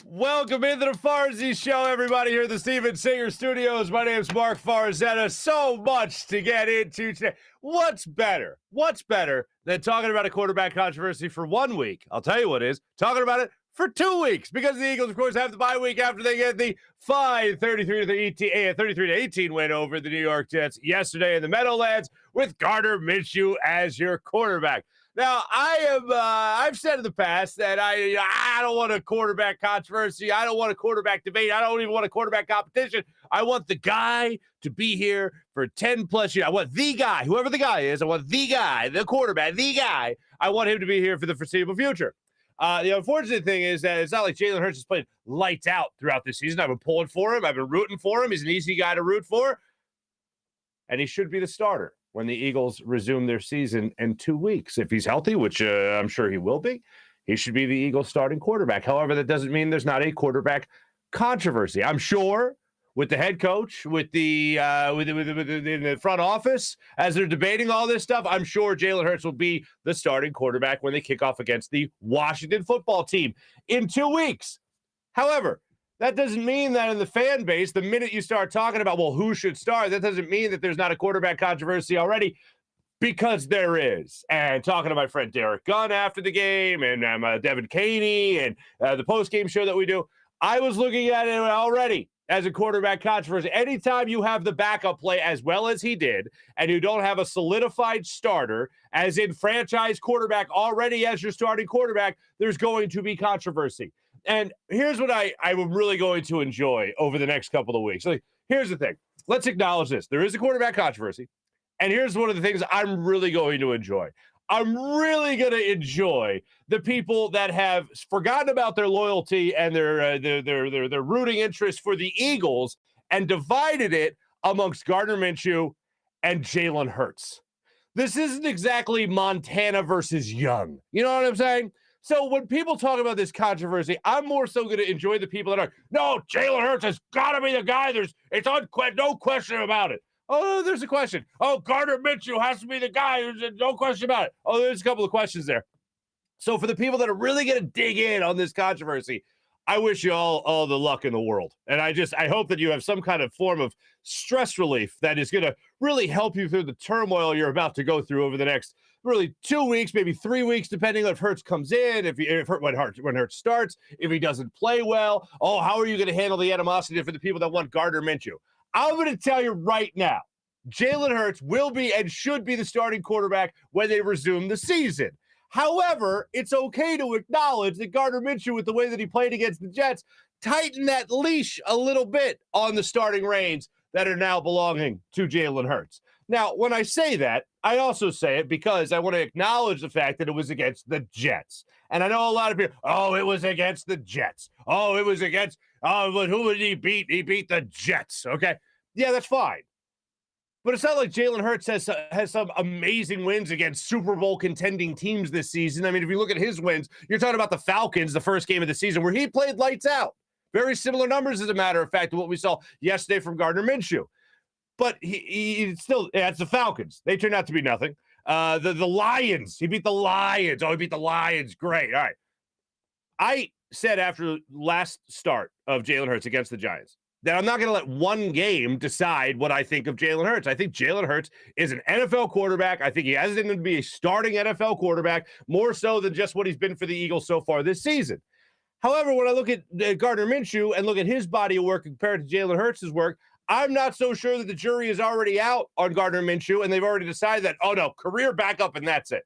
Welcome into the Farzy Show, everybody, here at the Steven Singer Studios. My name's Marc Farzetta. So much to get into today. What's better? What's better than talking about a quarterback controversy for 1 week? I'll tell you what is. Talking about it for 2 weeks, because the Eagles, of course, have the bye week after they get the fine 33-18 win over the New York Jets yesterday in the Meadowlands with Gardner Minshew as your quarterback. Now, I've said in the past that I don't want a quarterback controversy. I don't want a quarterback debate. I don't even want a quarterback competition. I want the guy to be here for 10 plus years. I want the guy, whoever the guy is. I want the guy, the quarterback, the guy. I want him to be here for the foreseeable future. The unfortunate thing is that it's not like Jalen Hurts has played lights out throughout this season. I've been pulling for him. I've been rooting for him. He's an easy guy to root for. And he should be the starter when the Eagles resume their season in 2 weeks. If he's healthy, which I'm sure he will be, he should be the Eagles starting quarterback. However, that doesn't mean there's not a quarterback controversy. I'm sure with the head coach, with the front office, as they're debating all this stuff, I'm sure Jalen Hurts will be the starting quarterback when they kick off against the Washington football team in 2 weeks. However, that doesn't mean that in the fan base, the minute you start talking about, well, who should start, that doesn't mean that there's not a quarterback controversy already, because there is. And talking to my friend Derek Gunn after the game, and Devin Caney, and the post-game show that we do, I was looking at it already as a quarterback controversy. Anytime you have the backup play as well as he did, and you don't have a solidified starter, as in franchise quarterback already as your starting quarterback, there's going to be controversy. And here's what I'm really going to enjoy over the next couple of weeks. Like, here's the thing. Let's acknowledge this. There is a quarterback controversy. And here's one of the things I'm really going to enjoy. I'm really going to enjoy the people that have forgotten about their loyalty and their rooting interest for the Eagles and divided it amongst Gardner Minshew and Jalen Hurts. This isn't exactly Montana versus Young. You know what I'm saying? So when people talk about this controversy, I'm more so going to enjoy the people that are, no, Jalen Hurts has got to be the guy. It's no question about it. Oh, there's a question. Oh, Gardner Minshew has to be the guy. There's no question about it. Oh, there's a couple of questions there. So for the people that are really going to dig in on this controversy, I wish you all the luck in the world. And I hope that you have some kind of form of stress relief that is going to really help you through the turmoil you're about to go through over the next really 2 weeks, maybe 3 weeks, depending on if Hurts comes in, when Hurts starts, if he doesn't play well. Oh, how are you going to handle the animosity for the people that want Gardner Minshew? I'm going to tell you right now, Jalen Hurts will be and should be the starting quarterback when they resume the season. However, it's okay to acknowledge that Gardner Minshew, with the way that he played against the Jets, tightened that leash a little bit on the starting reins that are now belonging to Jalen Hurts. Now, when I say that, I also say it because I want to acknowledge the fact that it was against the Jets. And I know a lot of people, oh, it was against the Jets. Oh, it was against, but who did he beat? He beat the Jets, okay? Yeah, that's fine. But it's not like Jalen Hurts has some amazing wins against Super Bowl contending teams this season. I mean, if you look at his wins, you're talking about the Falcons, the first game of the season, where he played lights out. Very similar numbers, as a matter of fact, to what we saw yesterday from Gardner Minshew. But he still, it's the Falcons. They turned out to be nothing. The Lions, he beat the Lions. Oh, he beat the Lions. Great. All right. I said after last start of Jalen Hurts against the Giants that I'm not going to let one game decide what I think of Jalen Hurts. I think Jalen Hurts is an NFL quarterback. I think he has to be a starting NFL quarterback, more so than just what he's been for the Eagles so far this season. However, when I look at Gardner Minshew and look at his body of work compared to Jalen Hurts' work, I'm not so sure that the jury is already out on Gardner Minshew, and they've already decided that, oh, no, career backup, and that's it.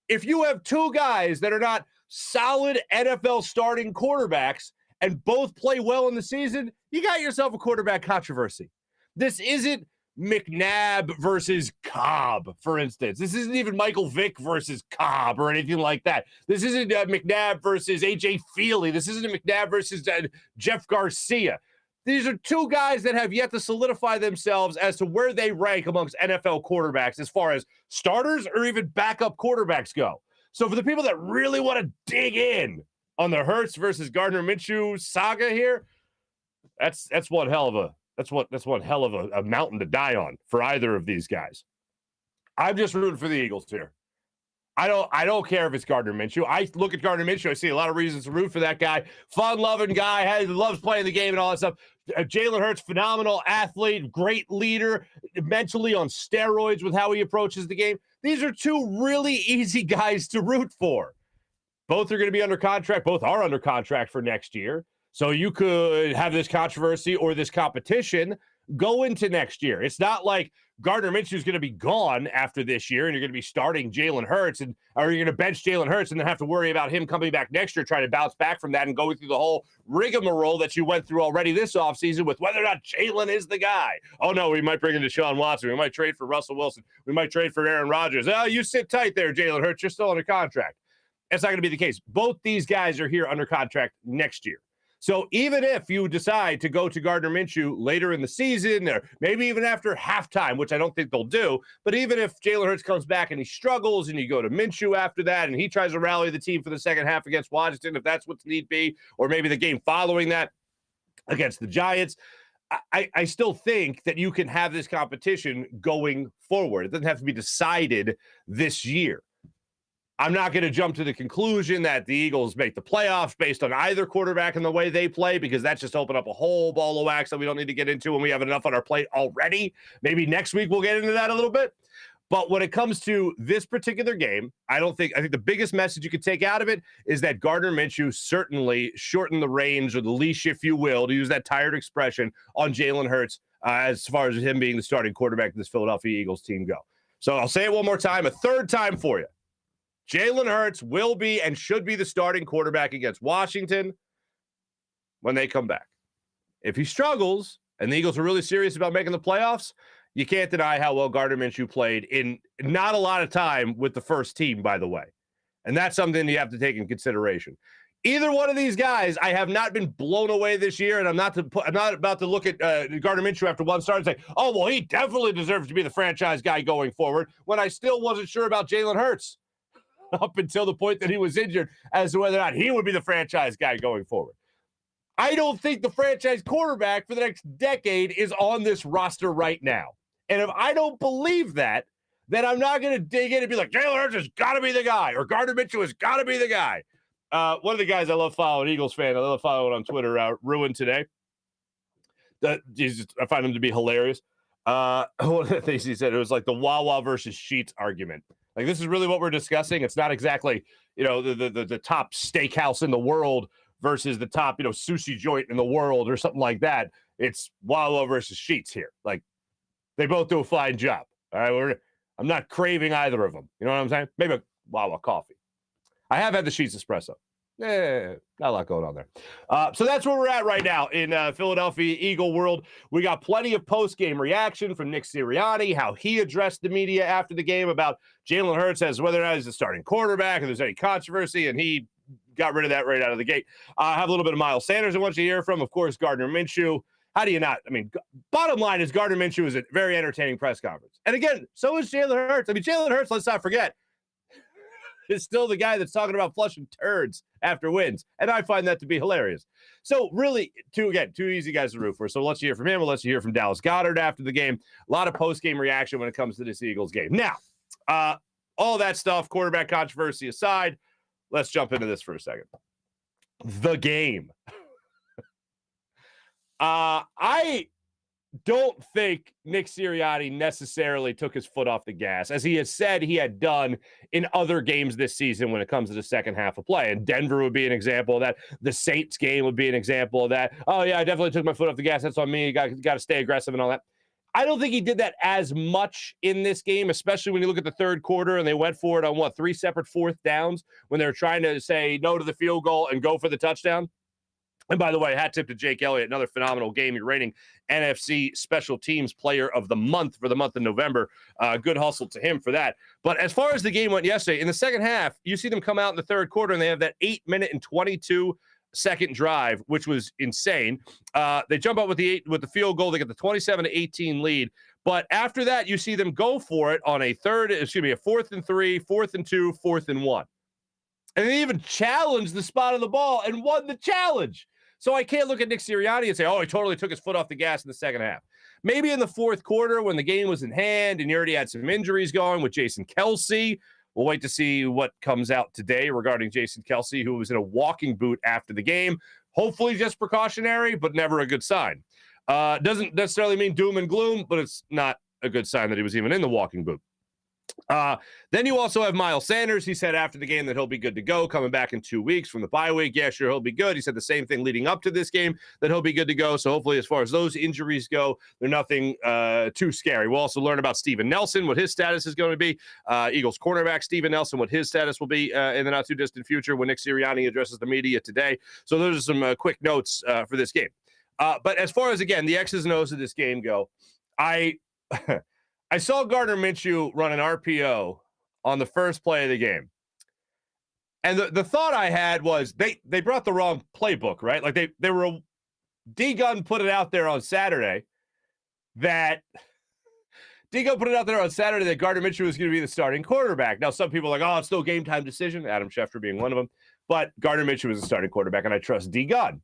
If you have two guys that are not solid NFL starting quarterbacks and both play well in the season, you got yourself a quarterback controversy. This isn't McNabb versus Cobb, for instance. This isn't even Michael Vick versus Cobb or anything like that. This isn't McNabb versus A.J. Feely. This isn't McNabb versus Jeff Garcia. These are two guys that have yet to solidify themselves as to where they rank amongst NFL quarterbacks as far as starters or even backup quarterbacks go. So for the people that really want to dig in on the Hurts versus Gardner Minshew saga here, that's one hell of a mountain to die on for either of these guys. I'm just rooting for the Eagles here. I don't care if it's Gardner Minshew. I look at Gardner Minshew, I see a lot of reasons to root for that guy. Fun-loving guy, loves playing the game and all that stuff. Jalen Hurts, phenomenal athlete, great leader, mentally on steroids with how he approaches the game. These are two really easy guys to root for. Both are going to be under contract. Both are under contract for next year. So you could have this controversy or this competition go into next year. It's not like Gardner Minshew is going to be gone after this year and you're going to be starting Jalen Hurts, or you're going to bench Jalen Hurts and then have to worry about him coming back next year, trying to bounce back from that and go through the whole rigmarole that you went through already this offseason with whether or not Jalen is the guy. Oh, no, we might bring in Deshaun Watson. We might trade for Russell Wilson. We might trade for Aaron Rodgers. Oh, you sit tight there, Jalen Hurts. You're still under contract. That's not going to be the case. Both these guys are here under contract next year. So even if you decide to go to Gardner Minshew later in the season, or maybe even after halftime, which I don't think they'll do, but even if Jalen Hurts comes back and he struggles and you go to Minshew after that and he tries to rally the team for the second half against Washington, if that's what's need be, or maybe the game following that against the Giants, I still think that you can have this competition going forward. It doesn't have to be decided this year. I'm not going to jump to the conclusion that the Eagles make the playoffs based on either quarterback and the way they play, because that's just open up a whole ball of wax that we don't need to get into when we have enough on our plate already. Maybe next week we'll get into that a little bit. But when it comes to this particular game, I think the biggest message you could take out of it is that Gardner Minshew certainly shortened the reins, or the leash, if you will, to use that tired expression, on Jalen Hurts as far as him being the starting quarterback of this Philadelphia Eagles team go. So I'll say it one more time, a third time for you. Jalen Hurts will be and should be the starting quarterback against Washington when they come back. If he struggles and the Eagles are really serious about making the playoffs, you can't deny how well Gardner Minshew played in not a lot of time with the first team, by the way. And that's something you have to take in consideration. Either one of these guys, I have not been blown away this year, and I'm not about to look at Gardner Minshew after one start and say, oh, well, he definitely deserves to be the franchise guy going forward, when I still wasn't sure about Jalen Hurts up until the point that he was injured as to whether or not he would be the franchise guy going forward. I don't think the franchise quarterback for the next decade is on this roster right now. And if I don't believe that, then I'm not going to dig in and be like, Jalen Hurts has got to be the guy, or Gardner Minshew has got to be the guy. One of the guys I love following, Eagles fan, I love following on Twitter, Ruin Today. I find him to be hilarious. One of the things he said, it was like the Wawa versus Sheetz argument. Like, this is really what we're discussing. It's not exactly, the top steakhouse in the world versus the top, sushi joint in the world or something like that. It's Wawa versus Sheetz here. Like, they both do a fine job. All right, I'm not craving either of them. You know what I'm saying? Maybe a Wawa coffee. I have had the Sheetz espresso. Not a lot going on there. So that's where we're at right now in Philadelphia Eagle world. We got plenty of post-game reaction from Nick Sirianni, how he addressed the media after the game about Jalen Hurts as whether or not he's the starting quarterback, if there's any controversy, and he got rid of that right out of the gate. I have a little bit of Miles Sanders I want you to hear from. Of course, Gardner Minshew. How do you not? I mean, bottom line is Gardner Minshew is a very entertaining press conference. And again, so is Jalen Hurts. I mean, Jalen Hurts, let's not forget, is still the guy that's talking about flushing turds after wins. And I find that to be hilarious. So really, two easy guys to root for. So let's hear from him. Let's hear from Dallas Goedert after the game. A lot of post-game reaction when it comes to this Eagles game. Now, all that stuff, quarterback controversy aside, let's jump into this for a second. The game. I don't think Nick Sirianni necessarily took his foot off the gas, as he has said he had done in other games this season when it comes to the second half of play. And Denver would be an example of that. The Saints game would be an example of that. Oh, yeah, I definitely took my foot off the gas. That's on me. Got to stay aggressive and all that. I don't think he did that as much in this game, especially when you look at the third quarter and they went for it on, 3 separate fourth downs when they were trying to say no to the field goal and go for the touchdown. And by the way, hat tip to Jake Elliott, another phenomenal game. You're rating NFC Special Teams Player of the Month for the month of November. Good hustle to him for that. But as far as the game went yesterday, in the second half, you see them come out in the third quarter, and they have that 8-minute and 22-second drive, which was insane. They jump up with the field goal. They get the 27-18 lead. But after that, you see them go for it on a 4th and 3, 4th and 2, 4th and 1. And they even challenged the spot of the ball and won the challenge. So I can't look at Nick Sirianni and say, oh, he totally took his foot off the gas in the second half. Maybe in the fourth quarter when the game was in hand and you already had some injuries going with Jason Kelce, We'll wait to see what comes out today regarding Jason Kelce, who was in a walking boot after the game. Hopefully just precautionary, but never a good sign. Doesn't necessarily mean doom and gloom, but it's not a good sign that he was even in the walking boot. Then you also have Miles Sanders. He said after the game that he'll be good to go, coming back in 2 weeks from the bye week. Yeah, sure, he'll be good. He said the same thing leading up to this game, that he'll be good to go. So hopefully, as far as those injuries go, they're nothing too scary. We'll also learn about Steven Nelson, what his status is going to be. Eagles cornerback Steven Nelson, what his status will be in the not-too-distant future when Nick Sirianni addresses the media today. So those are some quick notes for this game. But as far as, again, the X's and O's of this game go, I saw Gardner Minshew run an RPO on the first play of the game. And the thought I had was they brought the wrong playbook, right? Like they were D-Gun put it out there on Saturday that Gardner Minshew was going to be the starting quarterback. Now, some people are like, oh, it's still game time decision, Adam Schefter being one of them. But Gardner Minshew was the starting quarterback, and I trust D-Gun.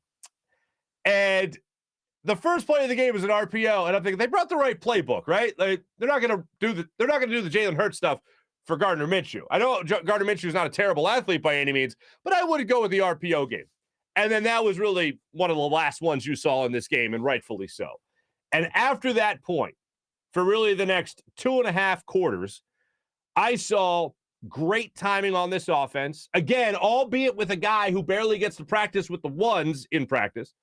And the first play of the game was an RPO, and I'm thinking they brought the right playbook, right? Like they're not going to do the Jalen Hurts stuff for Gardner Minshew. I know Gardner Minshew is not a terrible athlete by any means, but I would go with the RPO game. And then that was really one of the last ones you saw in this game, and rightfully so. And after that point, for really the next 2.5 quarters, I saw great timing on this offense. Again, albeit with a guy who barely gets to practice with the ones in practice.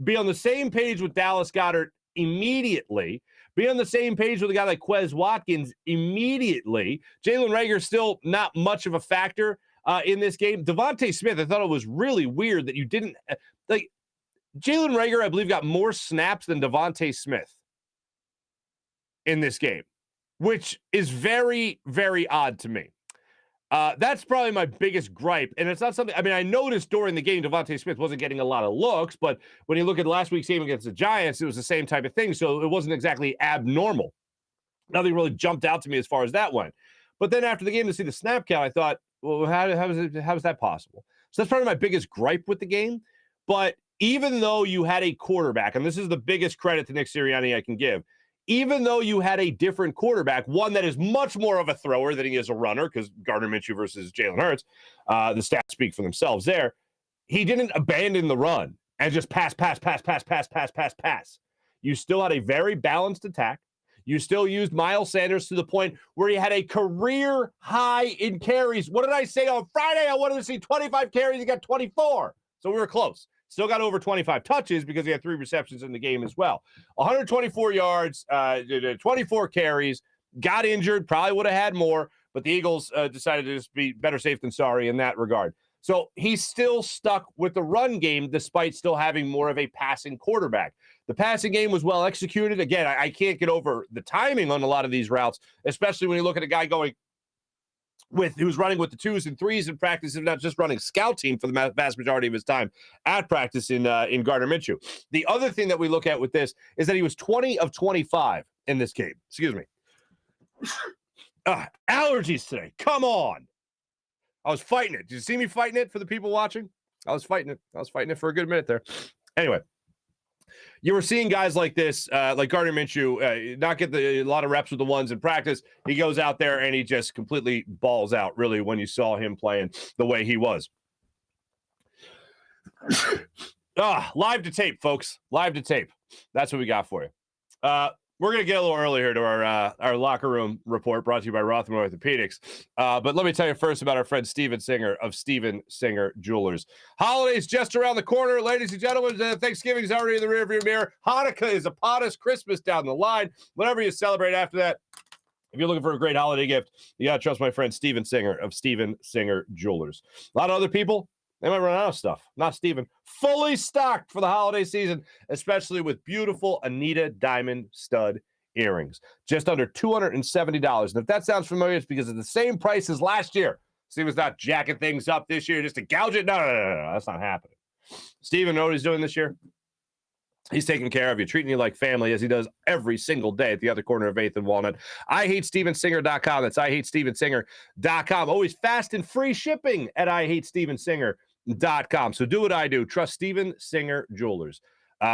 Be on the same page with Dallas Goedert immediately. Be on the same page with a guy like Quez Watkins immediately. Jalen Reagor still not much of a factor in this game. Devontae Smith, I thought it was really weird that you didn't like Jalen Reagor, I believe, got more snaps than Devontae Smith in this game, which is very, very odd to me. That's probably my biggest gripe, and it's not something, I mean, I noticed during the game Devontae Smith wasn't getting a lot of looks, but when you look at last week's game against the Giants, it was the same type of thing, so it wasn't exactly abnormal. Nothing really jumped out to me as far as that went. But then after the game, to see the snap count, I thought, well, how is that possible? So that's probably my biggest gripe with the game. But even though you had a quarterback, and this is the biggest credit to Nick Sirianni I can give, even though you had a different quarterback, one that is much more of a thrower than he is a runner, because Gardner Minshew versus Jalen Hurts, the stats speak for themselves there, he didn't abandon the run and just pass. You still had a very balanced attack. You still used Miles Sanders to the point where he had a career high in carries. What did I say on Friday? I wanted to see 25 carries. He got 24. So we were close. Still got over 25 touches because he had 3 receptions in the game as well. 124 yards, 24 carries, got injured, probably would have had more, but the Eagles decided to just be better safe than sorry in that regard. So he's still stuck with the run game despite still having more of a passing quarterback. The passing game was well executed. Again, I can't get over the timing on a lot of these routes, especially when you look at a guy going who's running with the 2s and 3s in practice and not just running scout team for the vast majority of his time at practice in Gardner Minshew. The other thing that we look at with this is that he was 20 of 25 in this game. Excuse me. Allergies today. Come on. I was fighting it. Did you see me fighting it for the people watching? I was fighting it for a good minute there. Anyway, you were seeing guys like this, like Gardner Minshew, not get a lot of reps with the ones in practice. He goes out there and he just completely balls out, really, when you saw him playing the way he was. Live to tape, folks. Live to tape. That's what we got for you. We're going to get a little early here to our locker room report brought to you by Rothman Orthopaedics. But let me tell you first about our friend Steven Singer of Steven Singer Jewelers. Holidays just around the corner. Ladies and gentlemen, Thanksgiving's already in the rearview mirror. Hanukkah is upon us. Christmas down the line. Whatever you celebrate after that, if you're looking for a great holiday gift, you got to trust my friend Steven Singer of Steven Singer Jewelers. A lot of other people, they might run out of stuff. Not Steven. Fully stocked for the holiday season, especially with beautiful Anita diamond stud earrings. Just under $270. And if that sounds familiar, it's because it's the same price as last year. Steven's not jacking things up this year just to gouge it. No. That's not happening. Steven, know what he's doing this year? He's taking care of you, treating you like family, as he does every single day at the other corner of 8th and Walnut. IHateStevenSinger.com. That's IHateStevenSinger.com. Always fast and free shipping at IHateStevenSinger.com. So do what I do. Trust Steven Singer Jewelers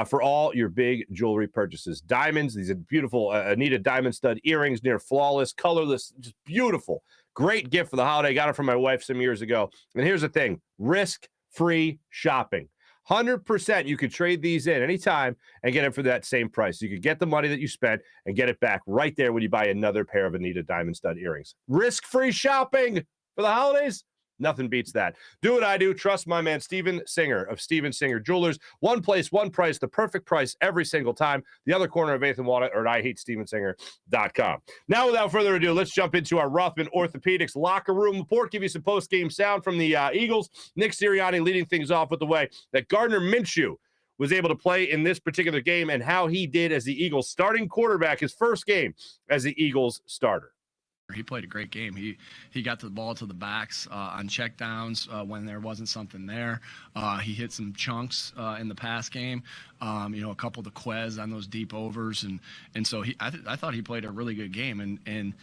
for all your big jewelry purchases. Diamonds, these are beautiful Anita diamond stud earrings, near flawless, colorless, just beautiful. Great gift for the holiday. Got it from my wife some years ago. And here's the thing, risk-free shopping. 100% you could trade these in anytime and get it for that same price. You could get the money that you spent and get it back right there when you buy another pair of Anita diamond stud earrings. Risk-free shopping for the holidays. Nothing beats that. Do what I do. Trust my man, Steven Singer of Steven Singer Jewelers. One place, one price, the perfect price every single time. The other corner of 8th and Walnut or at IHateStevenSinger.com. Now, without further ado, let's jump into our Rothman Orthopaedics locker room report. Give you some post-game sound from the Eagles. Nick Sirianni leading things off with the way that Gardner Minshew was able to play in this particular game and how he did as the Eagles starting quarterback, his first game as the Eagles starter. He played a great game. He got the ball to the backs on checkdowns when there wasn't something there. He hit some chunks in the pass game. A couple of the Quez on those deep overs, and so I thought he played a really good game. And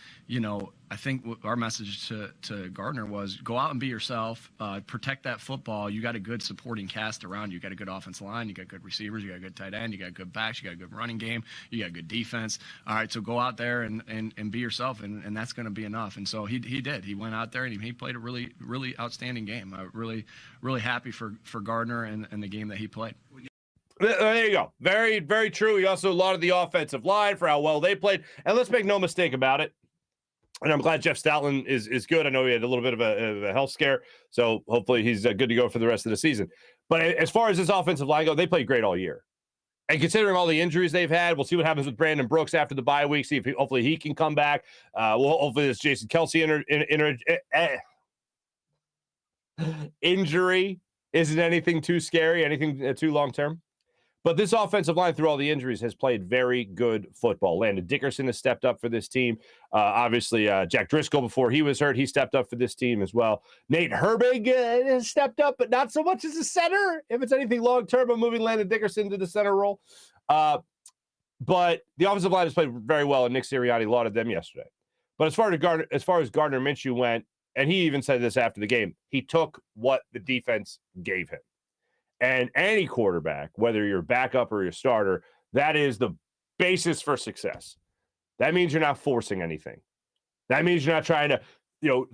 I think our message to Gardner was go out and be yourself, protect that football. You got a good supporting cast around you. You got a good offensive line. You got good receivers. You got a good tight end. You got good backs. You got a good running game. You got good defense. All right, so go out there and be yourself, and that's going to be enough. And so he did. He went out there and he played a really, really outstanding game. Really, really happy for Gardner and the game that he played. There you go. Very, very true. He also lauded the offensive line for how well they played. And let's make no mistake about it. And I'm glad Jeff Stoutland is good. I know he had a little bit of a health scare, so hopefully he's good to go for the rest of the season. But as far as this offensive line go, they played great all year. And considering all the injuries they've had, we'll see what happens with Brandon Brooks after the bye week. See if hopefully he can come back. Hopefully this Jason Kelce injury isn't anything too scary, anything too long term. But this offensive line, through all the injuries, has played very good football. Landon Dickerson has stepped up for this team. Obviously, Jack Driscoll, before he was hurt, he stepped up for this team as well. Nate Herbig has stepped up, but not so much as a center. If it's anything long-term, I'm moving Landon Dickerson to the center role. But the offensive line has played very well, and Nick Sirianni lauded them yesterday. But as far as Gardner Minshew went, and he even said this after the game, he took what the defense gave him. And any quarterback, whether you're backup or your starter, that is the basis for success. That means you're not forcing anything. That means you're not trying to,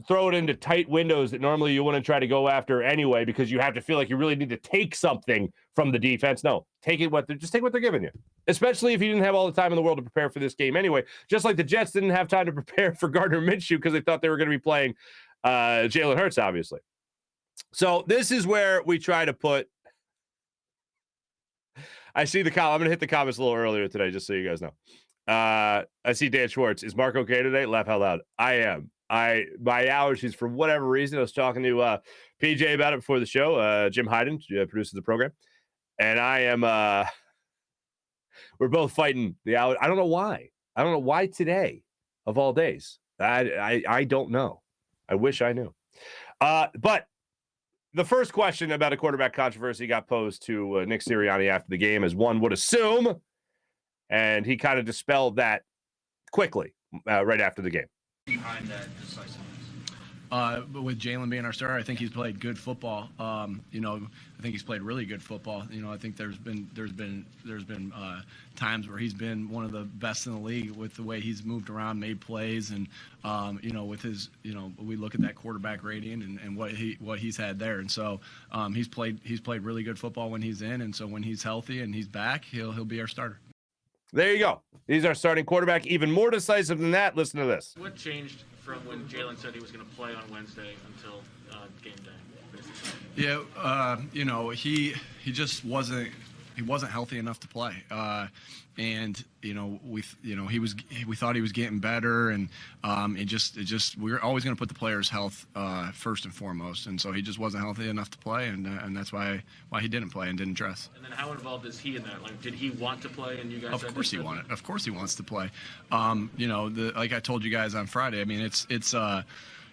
throw it into tight windows that normally you wouldn't try to go after anyway because you have to feel like you really need to take something from the defense. No, take what they're giving you, especially if you didn't have all the time in the world to prepare for this game anyway. Just like the Jets didn't have time to prepare for Gardner Minshew because they thought they were going to be playing Jalen Hurts, obviously. So this is where we try to put. I see the comment. I'm going to hit the comments a little earlier today, just so you guys know. I see Dan Schwartz. Is Marc okay today? Laugh out loud. I am. My allergies, for whatever reason, I was talking to PJ about it before the show. Jim Hyden produces the program. And I am, we're both fighting the allergy. I don't know why. I don't know why today, of all days. I don't know. I wish I knew. But the first question about a quarterback controversy got posed to Nick Sirianni after the game, as one would assume, and he kind of dispelled that quickly right after the game. Behind that decisiveness? With Jalen being our starter, I think he's played good football. I think he's played really good football. I think there's been times where he's been one of the best in the league with the way he's moved around, made plays, and with his we look at that quarterback rating and what he's had there, and so he's played really good football when he's in, and so when he's healthy and he's back, he'll be our starter. There you go. He's our starting quarterback. Even more decisive than that. Listen to this. What changed from when Jalen said he was going to play on Wednesday until game day? He just wasn't healthy enough to play, we thought he was getting better, and we were always going to put the player's health first and foremost, and so he just wasn't healthy enough to play, and that's why he didn't play and didn't dress. And then how involved is he in that? Like, did he want to play? And you guys? Of course he wanted. Of course he wants to play. Like I told you guys on Friday. I mean, it's a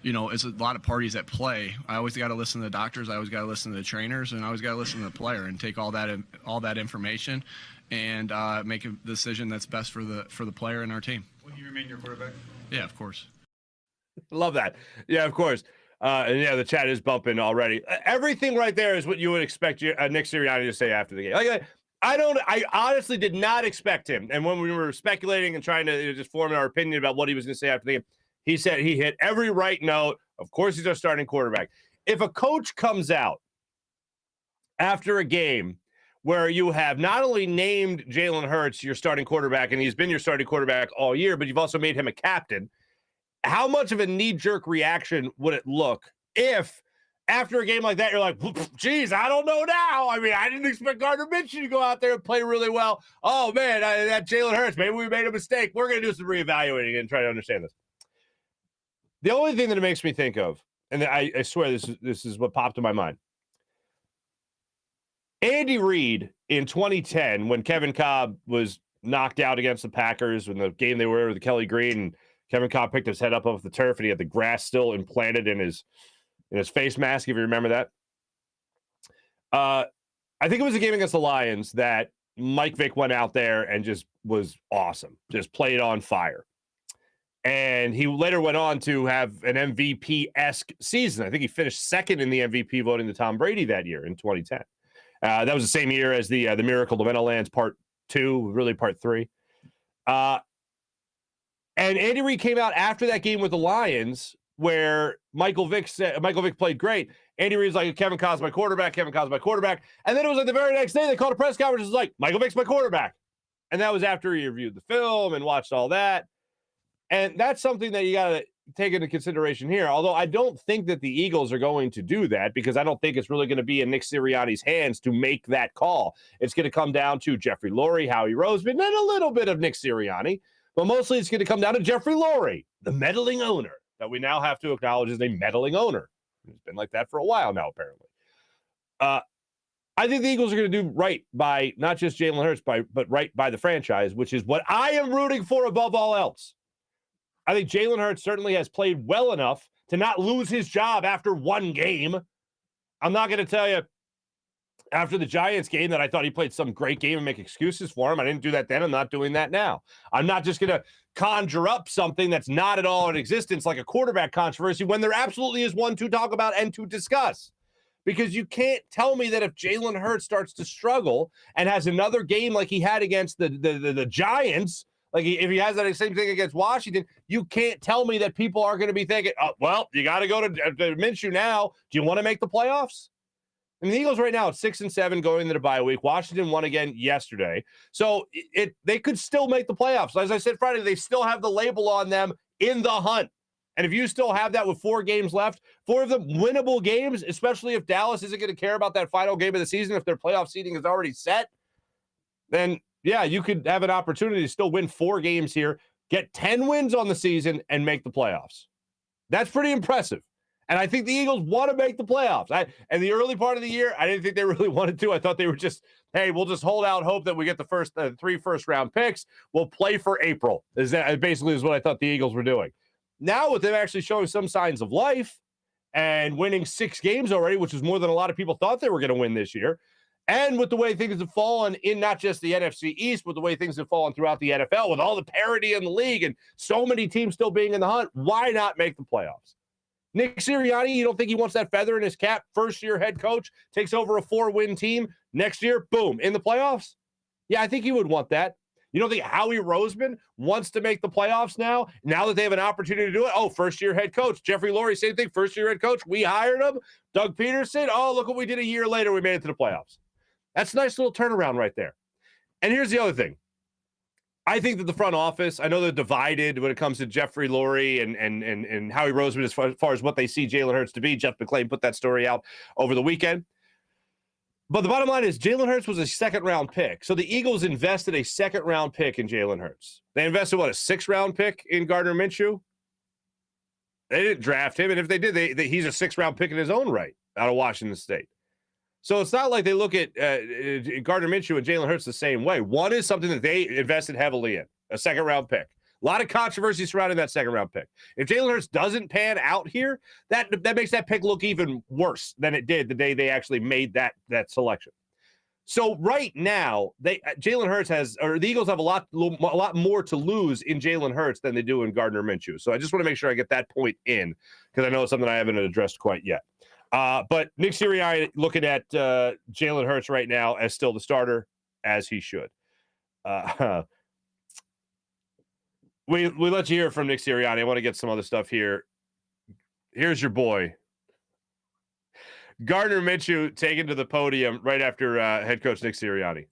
lot of parties at play. I always got to listen to the doctors. I always got to listen to the trainers, and I always got to listen to the player and take all that information and make a decision that's best for the player and our team. Will he remain your quarterback? Yeah, of course. Love that. Yeah, of course. And yeah, the chat is bumping already. Everything right there is what you would expect Nick Sirianni to say after the game. Like, I honestly did not expect him. And when we were speculating and trying to just form our opinion about what he was going to say after the game, He said he hit every right note. Of course, he's our starting quarterback. If a coach comes out after a game where you have not only named Jalen Hurts your starting quarterback, and he's been your starting quarterback all year, but you've also made him a captain, how much of a knee-jerk reaction would it look if after a game like that, you're like, geez, I don't know now. I mean, I didn't expect Gardner Minshew to go out there and play really well. Oh, man, that Jalen Hurts, maybe we made a mistake. We're going to do some reevaluating and try to understand this. The only thing that it makes me think of, and I swear this is what popped in my mind. Andy Reid in 2010, when Kevin Kolb was knocked out against the Packers in the game they were with Kelly Green, and Kevin Kolb picked his head up off the turf and he had the grass still implanted in his face mask, if you remember that. I think it was a game against the Lions that Mike Vick went out there and just was awesome, just played on fire. And he later went on to have an MVP-esque season. I think he finished second in the MVP voting to Tom Brady that year in 2010. That was the same year as the Miracle of Meadowlands Part 2, really Part 3. And Andy Reid came out after that game with the Lions where Michael Vick played great. Andy Reid's like, Kevin Kolb's my quarterback, Kevin Kolb's my quarterback. And then it was like the very next day they called a press conference. It was like, Michael Vick's my quarterback. And that was after he reviewed the film and watched all that. And that's something that you got to take into consideration here. Although I don't think that the Eagles are going to do that because I don't think it's really going to be in Nick Sirianni's hands to make that call. It's going to come down to Jeffrey Lurie, Howie Roseman, and a little bit of Nick Sirianni. But mostly it's going to come down to Jeffrey Lurie, the meddling owner that we now have to acknowledge is a meddling owner. It's been like that for a while now, apparently. I think the Eagles are going to do right by not just Jalen Hurts, but right by the franchise, which is what I am rooting for above all else. I think Jalen Hurts certainly has played well enough to not lose his job after one game. I'm not going to tell you after the Giants game that I thought he played some great game and make excuses for him. I didn't do that then. I'm not doing that now. I'm not just going to conjure up something that's not at all in existence like a quarterback controversy when there absolutely is one to talk about and to discuss. Because you can't tell me that if Jalen Hurts starts to struggle and has another game like he had against the Giants, like if he has that same thing against Washington, you can't tell me that people are going to be thinking, oh, well, you got to go to Minshew now. Do you want to make the playoffs? I mean, the Eagles right now at 6-7 going into the bye week. Washington won again yesterday. So they could still make the playoffs. As I said Friday, they still have the label on them in the hunt. And if you still have that with 4 games left, 4 of them winnable games, especially if Dallas isn't going to care about that final game of the season, if their playoff seeding is already set, then yeah, you could have an opportunity to still win 4 games here, get 10 wins on the season, and make the playoffs. That's pretty impressive. And I think the Eagles want to make the playoffs. And the early part of the year, I didn't think they really wanted to. I thought they were just, hey, we'll just hold out hope that we get the first 3 first-round picks. We'll play for April. Basically is what I thought the Eagles were doing. Now with them actually showing some signs of life and winning 6 games already, which is more than a lot of people thought they were going to win this year, and with the way things have fallen in not just the NFC East, but the way things have fallen throughout the NFL, with all the parity in the league and so many teams still being in the hunt, why not make the playoffs? Nick Sirianni, you don't think he wants that feather in his cap? First-year head coach, takes over a 4-win team. Next year, boom, in the playoffs? Yeah, I think he would want that. You don't think Howie Roseman wants to make the playoffs now that they have an opportunity to do it? Oh, first-year head coach. Jeffrey Lurie, same thing, first-year head coach. We hired him. Doug Peterson, oh, look what we did a year later. We made it to the playoffs. That's a nice little turnaround right there. And here's the other thing. I think that the front office, I know they're divided when it comes to Jeffrey Lurie and Howie Roseman as far as what they see Jalen Hurts to be. Jeff McClain put that story out over the weekend. But the bottom line is Jalen Hurts was a second-round pick. So the Eagles invested a second-round pick in Jalen Hurts. They invested, a 6th-round pick in Gardner Minshew? They didn't draft him. And if they did, he's a 6th-round pick in his own right out of Washington State. So it's not like they look at Gardner Minshew and Jalen Hurts the same way. One is something that they invested heavily in, a second-round pick. A lot of controversy surrounding that second-round pick. If Jalen Hurts doesn't pan out here, that makes that pick look even worse than it did the day they actually made that selection. So right now, Jalen Hurts the Eagles have a lot more to lose in Jalen Hurts than they do in Gardner Minshew. So I just want to make sure I get that point in because I know it's something I haven't addressed quite yet. But Nick Sirianni looking at Jalen Hurts right now as still the starter, as he should. we let you hear from Nick Sirianni. I want to get some other stuff here. Here's your boy, Gardner Minshew, taken to the podium right after head coach Nick Sirianni.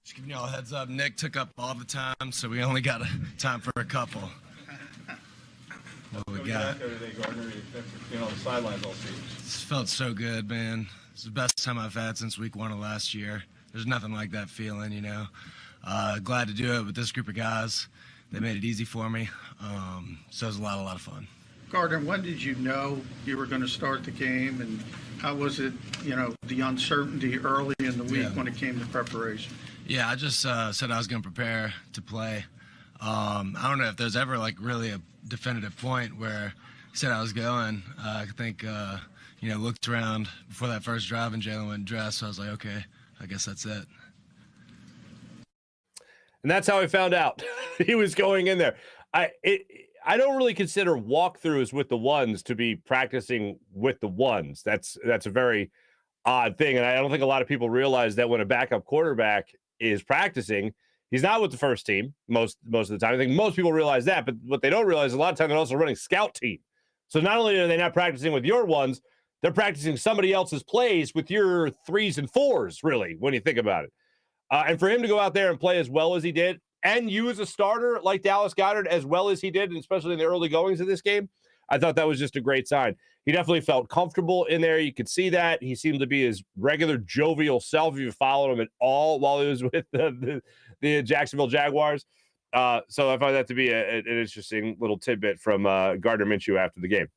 Just giving you all a heads up, Nick took up all the time, so we only got time for a couple. What we got? On the sidelines all season. This felt so good, man. It's the best time I've had since week 1 of last year. There's nothing like that feeling, you know. Glad to do it with this group of guys. They made it easy for me. So it was a lot of fun. Gardner, when did you know you were going to start the game, and how was it, you know, the uncertainty early in the week when it came to preparation? Yeah, I just said I was going to prepare to play. I don't know if there's ever, like, really a definitive point where he said I was going. I think, you know, looked around before that first drive and Jalen went dressed, so I was like, okay, I guess that's it. And that's how I found out he was going in there. I don't really consider walkthroughs with the ones to be practicing with the ones. That's a very odd thing, and I don't think a lot of people realize that when a backup quarterback is practicing, he's not with the first team most of the time. I think most people realize that, but what they don't realize, a lot of times they're also running scout team. So not only are they not practicing with your ones, they're practicing somebody else's plays with your 3s and 4s, really, when you think about it. And for him to go out there and play as well as he did, and use a starter like Dallas Goedert as well as he did, and especially in the early goings of this game, I thought that was just a great sign. He definitely felt comfortable in there. You could see that. He seemed to be his regular jovial self if you followed him at all while he was with the Jacksonville Jaguars. So I find that to be an interesting little tidbit from Gardner Minshew after the game.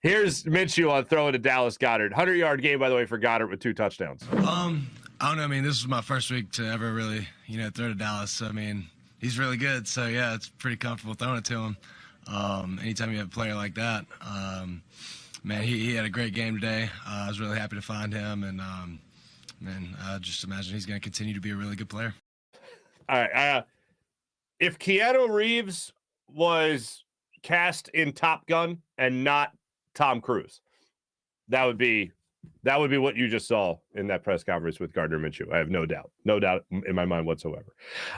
Here's Minshew on throwing to Dallas Goedert. 100-yard game, by the way, for Goedert with 2 touchdowns. I don't know. I mean, this was my first week to ever really, you know, throw to Dallas. So, I mean, he's really good. So, yeah, it's pretty comfortable throwing it to him. Anytime you have a player like that, man, he had a great game today. I was really happy to find him. And, man, I just imagine he's going to continue to be a really good player. All right. If Keanu Reeves was cast in Top Gun and not Tom Cruise, that would be what you just saw in that press conference with Gardner Minshew. I have no doubt in my mind whatsoever.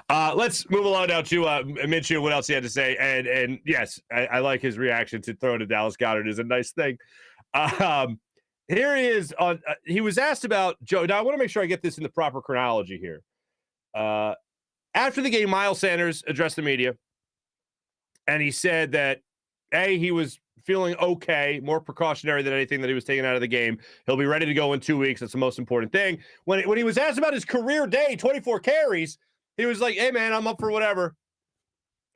Let's move along now to Minshew. What else he had to say? And yes, I like his reaction to throw to Dallas Goedert is a nice thing. Here he is on. He was asked about Joe. Now I want to make sure I get this in the proper chronology here. After the game, Miles Sanders addressed the media, and he said that he was feeling okay, more precautionary than anything that he was taking out of the game. He'll be ready to go in 2 weeks. That's the most important thing. When he was asked about his career day, 24 carries, he was like, hey, man, I'm up for whatever.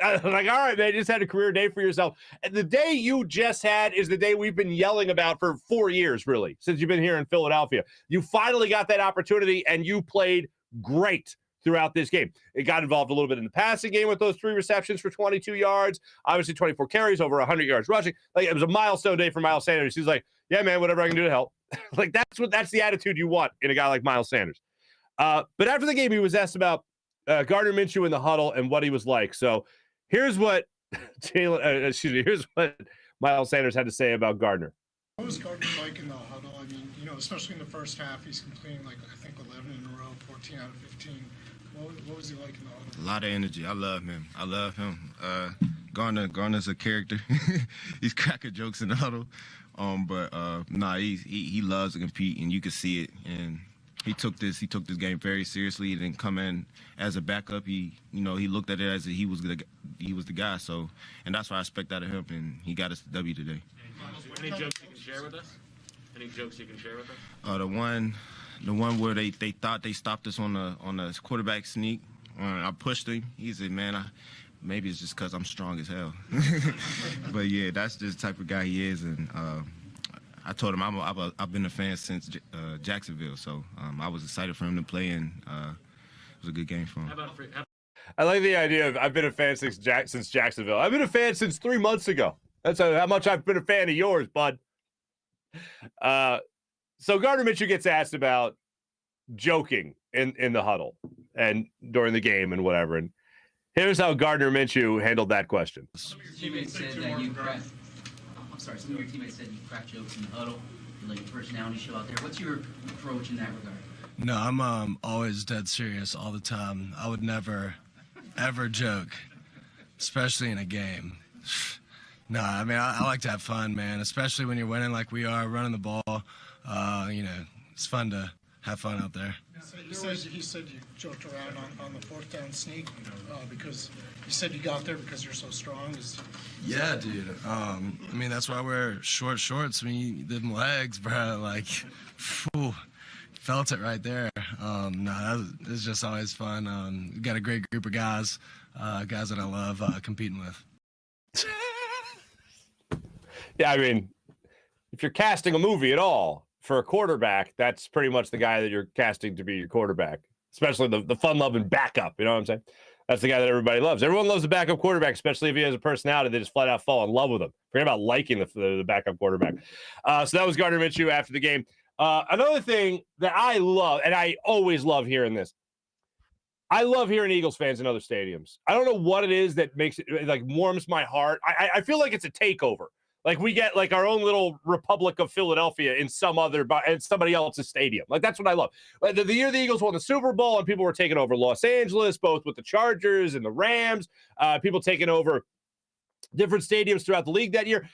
I was like, all right, man, you just had a career day for yourself. And the day you just had is the day we've been yelling about for 4 years, really, since you've been here in Philadelphia. You finally got that opportunity, and you played great throughout this game. It got involved a little bit in the passing game with those 3 receptions for 22 yards, obviously 24 carries, over 100 yards rushing. Like, it was a milestone day for Miles Sanders. He's like, yeah, man, whatever I can do to help. Like, that's the attitude you want in a guy like Miles Sanders. But after the game, he was asked about Gardner Minshew in the huddle and what he was like. So here's what here's what Miles Sanders had to say about Gardner. What was Gardner like in the huddle? I mean, you know, especially in the first half, he's completing like, I think 11 in a row, 14 out of 15. What was he like in the huddle? A lot of energy. I love him. Gardner's a character. He's cracking jokes in the huddle. He loves to compete, and you can see it. And he took this game very seriously. He didn't come in as a backup. He looked at it as he was the guy. So, and that's what I expect out of him. And he got us the W today. Any jokes you can share with us? The one where they thought they stopped us on the quarterback sneak. I pushed him. He said, man, maybe it's just because I'm strong as hell. But, yeah, that's just the type of guy he is. And I told him I've been a fan since Jacksonville. So I was excited for him to play, and it was a good game for him. I like the idea of I've been a fan since Jacksonville. I've been a fan since 3 months ago. That's how much I've been a fan of yours, bud. So Gardner Minshew gets asked about joking in the huddle and during the game and whatever. And here's how Gardner Minshew handled that question. Some of your teammates said that you crack jokes in the huddle, you let your personality show out there. What's your approach in that regard? No, I'm always dead serious all the time. I would never ever joke, especially in a game. No, I mean, I like to have fun, man, especially when you're winning like we are, running the ball. It's fun to have fun out there. He said you joked around on the fourth down sneak because you said you got there because you're so strong. Yeah, dude. I mean, that's why I wear short shorts. I mean, them legs, bro, like, phew, felt it right there. It's just always fun. We got a great group of guys that I love competing with. Yeah, I mean, if you're casting a movie at all for a quarterback, that's pretty much the guy that you're casting to be your quarterback, especially the fun-loving backup. You know what I'm saying? That's the guy that everybody loves. Everyone loves the backup quarterback, especially if he has a personality. They just flat out fall in love with him. Forget about liking the backup quarterback. So that was Gardner Minshew after the game. Another thing that I love, and I always love hearing this, I love hearing Eagles fans in other stadiums. I don't know what it is that makes it, like, warms my heart. I feel like it's a takeover. Like we get like our own little Republic of Philadelphia in somebody else's stadium. Like that's what I love. The year the Eagles won the Super Bowl and people were taking over Los Angeles, both with the Chargers and the Rams, people taking over different stadiums throughout the league that year.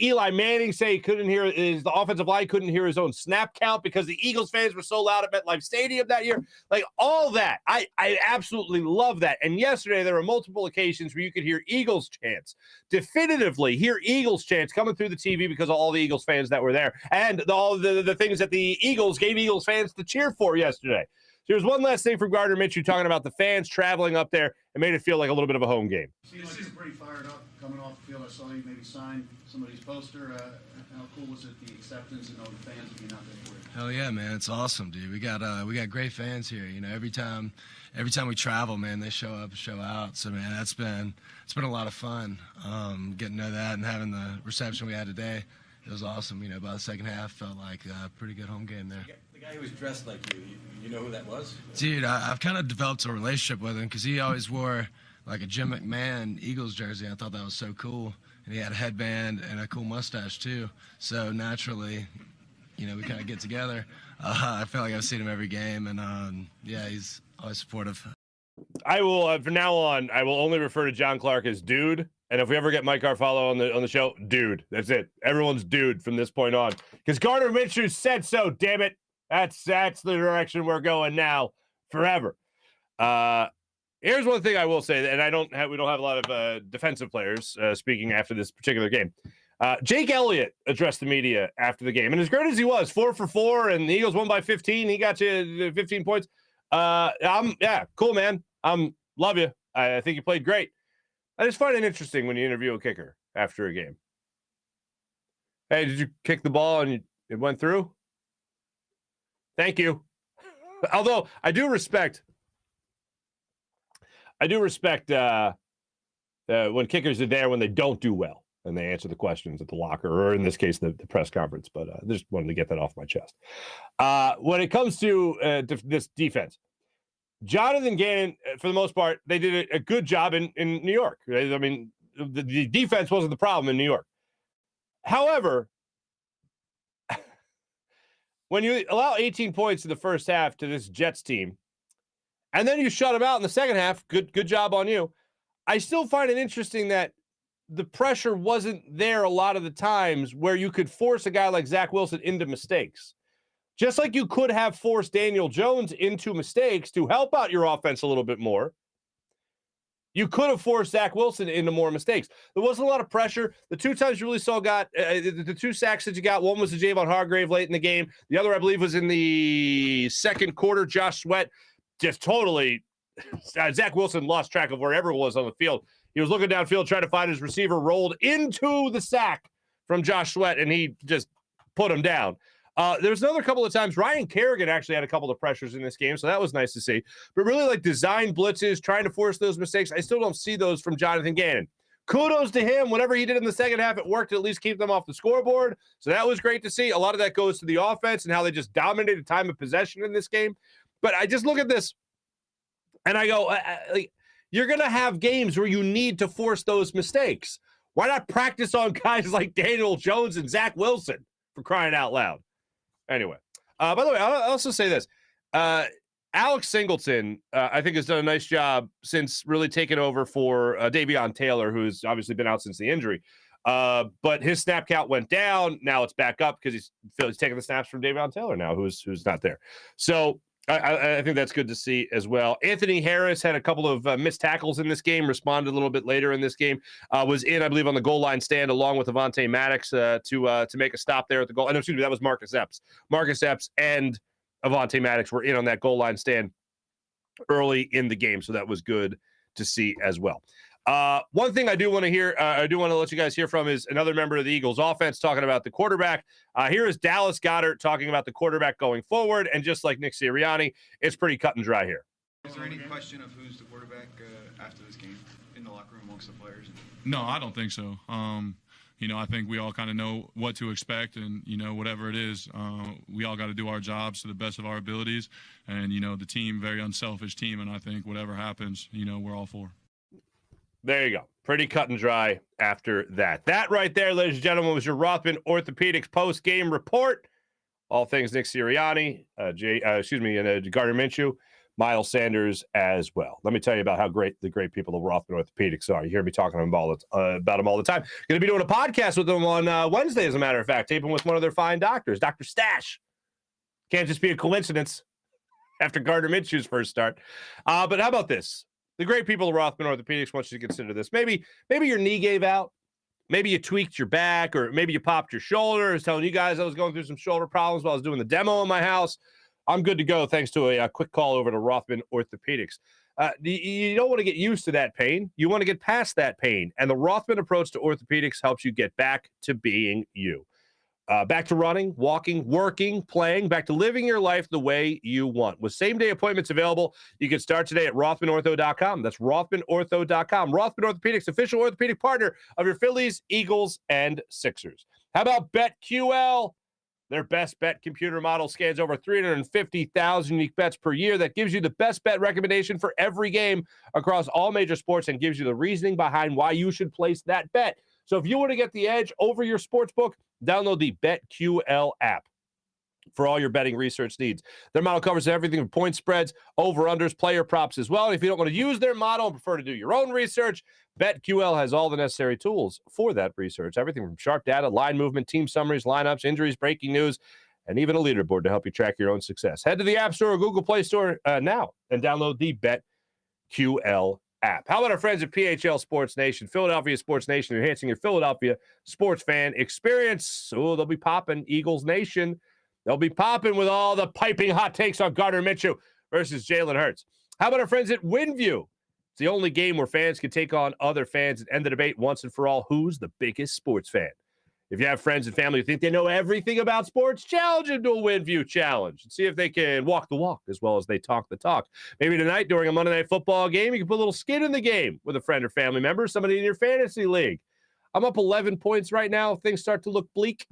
Eli Manning the offensive line couldn't hear his own snap count because the Eagles fans were so loud at MetLife Stadium that year. Like all that, I absolutely love that. And yesterday there were multiple occasions where you could hear Eagles chants, definitively hear Eagles chants coming through the TV because of all the Eagles fans that were there and all the things that the Eagles gave Eagles fans to cheer for yesterday. So here's one last thing from Gardner Minshew talking about the fans traveling up there and made it feel like a little bit of a home game. Seems like you're pretty fired up coming off the field. I saw you maybe sign somebody's poster. How cool was it, the acceptance and all the fans being out there for you? Hell yeah, man! It's awesome, dude. We got great fans here. You know, every time we travel, man, they show up and show out. So man, it's been a lot of fun. Getting to know that and having the reception we had today. It was awesome. You know, by the second half, felt like a pretty good home game there. The guy who was dressed like you know who that was? Dude, I've kind of developed a relationship with him because he always wore like a Jim McMahon Eagles jersey. I thought that was so cool. And he had a headband and a cool mustache too. So naturally, you know, we kind of get together. I feel like I've seen him every game, and yeah, he's always supportive. I will from now on. I will only refer to John Clark as dude. And if we ever get Mike Garfalo on the show, dude, that's it. Everyone's dude from this point on. Because Gardner Minshew said so, damn it. That's the direction we're going now forever. Here's one thing I will say, and we don't have a lot of defensive players speaking after this particular game. Jake Elliott addressed the media after the game. And as great as he was, 4 for 4, and the Eagles won by 15. He got you 15 points. Cool, man. Love you. I think you played great. I just find it interesting when you interview a kicker after a game. Hey, did you kick the ball and it went through? Thank you. Although I do respect when kickers are there when they don't do well and they answer the questions at the locker, or in this case, the press conference. But I just wanted to get that off my chest. When it comes to this defense, Jonathan Gannon, for the most part, they did a good job in New York. I mean, the defense wasn't the problem in New York. However, when you allow 18 points in the first half to this Jets team, and then you shut them out in the second half, good job on you. I still find it interesting that the pressure wasn't there a lot of the times where you could force a guy like Zach Wilson into mistakes. Just like you could have forced Daniel Jones into mistakes to help out your offense a little bit more, you could have forced Zach Wilson into more mistakes. There wasn't a lot of pressure. The two times you really saw the 2 sacks that you got, one was the Javon Hargrave late in the game. The other, I believe, was in the second quarter. Josh Sweat just totally Zach Wilson lost track of wherever it was on the field. He was looking downfield trying to find his receiver, rolled into the sack from Josh Sweat, and he just put him down. There was another couple of times Ryan Kerrigan actually had a couple of pressures in this game, so that was nice to see. But really, like design blitzes, trying to force those mistakes, I still don't see those from Jonathan Gannon. Kudos to him. Whatever he did in the second half, it worked to at least keep them off the scoreboard. So that was great to see. A lot of that goes to the offense and how they just dominated time of possession in this game. But I just look at this, and I go, you're going to have games where you need to force those mistakes. Why not practice on guys like Daniel Jones and Zach Wilson, for crying out loud? Anyway, by the way, I'll also say this. Alex Singleton, I think, has done a nice job since really taking over for Davion Taylor, who's obviously been out since the injury. But his snap count went down. Now it's back up because he's taking the snaps from Davion Taylor now, who's not there. So I think that's good to see as well. Anthony Harris had a couple of missed tackles in this game, responded a little bit later in this game, was in, I believe, on the goal line stand along with Avonte Maddox to make a stop there at the goal. And excuse me, that was Marcus Epps. Marcus Epps and Avonte Maddox were in on that goal line stand early in the game, so that was good to see as well. One thing I do want to hear, I do want to let you guys hear from is another member of the Eagles offense talking about the quarterback. Here is Dallas Goedert talking about the quarterback going forward, and just like Nick Sirianni, it's pretty cut and dry here. Is there any question of who's the quarterback after this game in the locker room amongst the players? No, I don't think so. I think we all kind of know what to expect, and, whatever it is, we all got to do our jobs to the best of our abilities. And, the team, very unselfish team, and I think whatever happens, we're all for. There you go. Pretty cut and dry after that. That right there, ladies and gentlemen, was your Rothman Orthopaedics post-game report. All things Nick Sirianni, and Gardner Minshew, Miles Sanders as well. Let me tell you about how great the great people of Rothman Orthopaedics are. You hear me talking about them all the time. Going to be doing a podcast with them on Wednesday, as a matter of fact, taping with one of their fine doctors, Dr. Stash. Can't just be a coincidence after Gardner Minshew's first start. But how about this? The great people of Rothman Orthopaedics want you to consider this. Maybe your knee gave out. Maybe you tweaked your back, or maybe you popped your shoulder. I was telling you guys I was going through some shoulder problems while I was doing the demo in my house. I'm good to go thanks to a quick call over to Rothman Orthopaedics. You don't want to get used to that pain. You want to get past that pain. And the Rothman approach to orthopedics helps you get back to being you. Back to running, walking, working, playing, back to living your life the way you want. With same-day appointments available, you can start today at RothmanOrtho.com. That's RothmanOrtho.com. Rothman Orthopaedics, official orthopedic partner of your Phillies, Eagles, and Sixers. How about BetQL? Their best bet computer model scans over 350,000 unique bets per year. That gives you the best bet recommendation for every game across all major sports and gives you the reasoning behind why you should place that bet. So if you want to get the edge over your sports book, download the BetQL app for all your betting research needs. Their model covers everything from point spreads, over-unders, player props as well. And if you don't want to use their model and prefer to do your own research, BetQL has all the necessary tools for that research. Everything from sharp data, line movement, team summaries, lineups, injuries, breaking news, and even a leaderboard to help you track your own success. Head to the App Store or Google Play Store now and download the BetQL app. How about our friends at PHL Sports Nation, Philadelphia Sports Nation, enhancing your Philadelphia sports fan experience. Oh, they'll be popping, Eagles Nation. They'll be popping with all the piping hot takes on Gardner Minshew versus Jalen Hurts. How about our friends at WinView? It's the only game where fans can take on other fans and end the debate once and for all. Who's the biggest sports fan? If you have friends and family who think they know everything about sports, challenge them to a WinView challenge and see if they can walk the walk as well as they talk the talk. Maybe tonight during a Monday Night Football game, you can put a little skin in the game with a friend or family member, somebody in your fantasy league. I'm up 11 points right now. If things start to look bleak,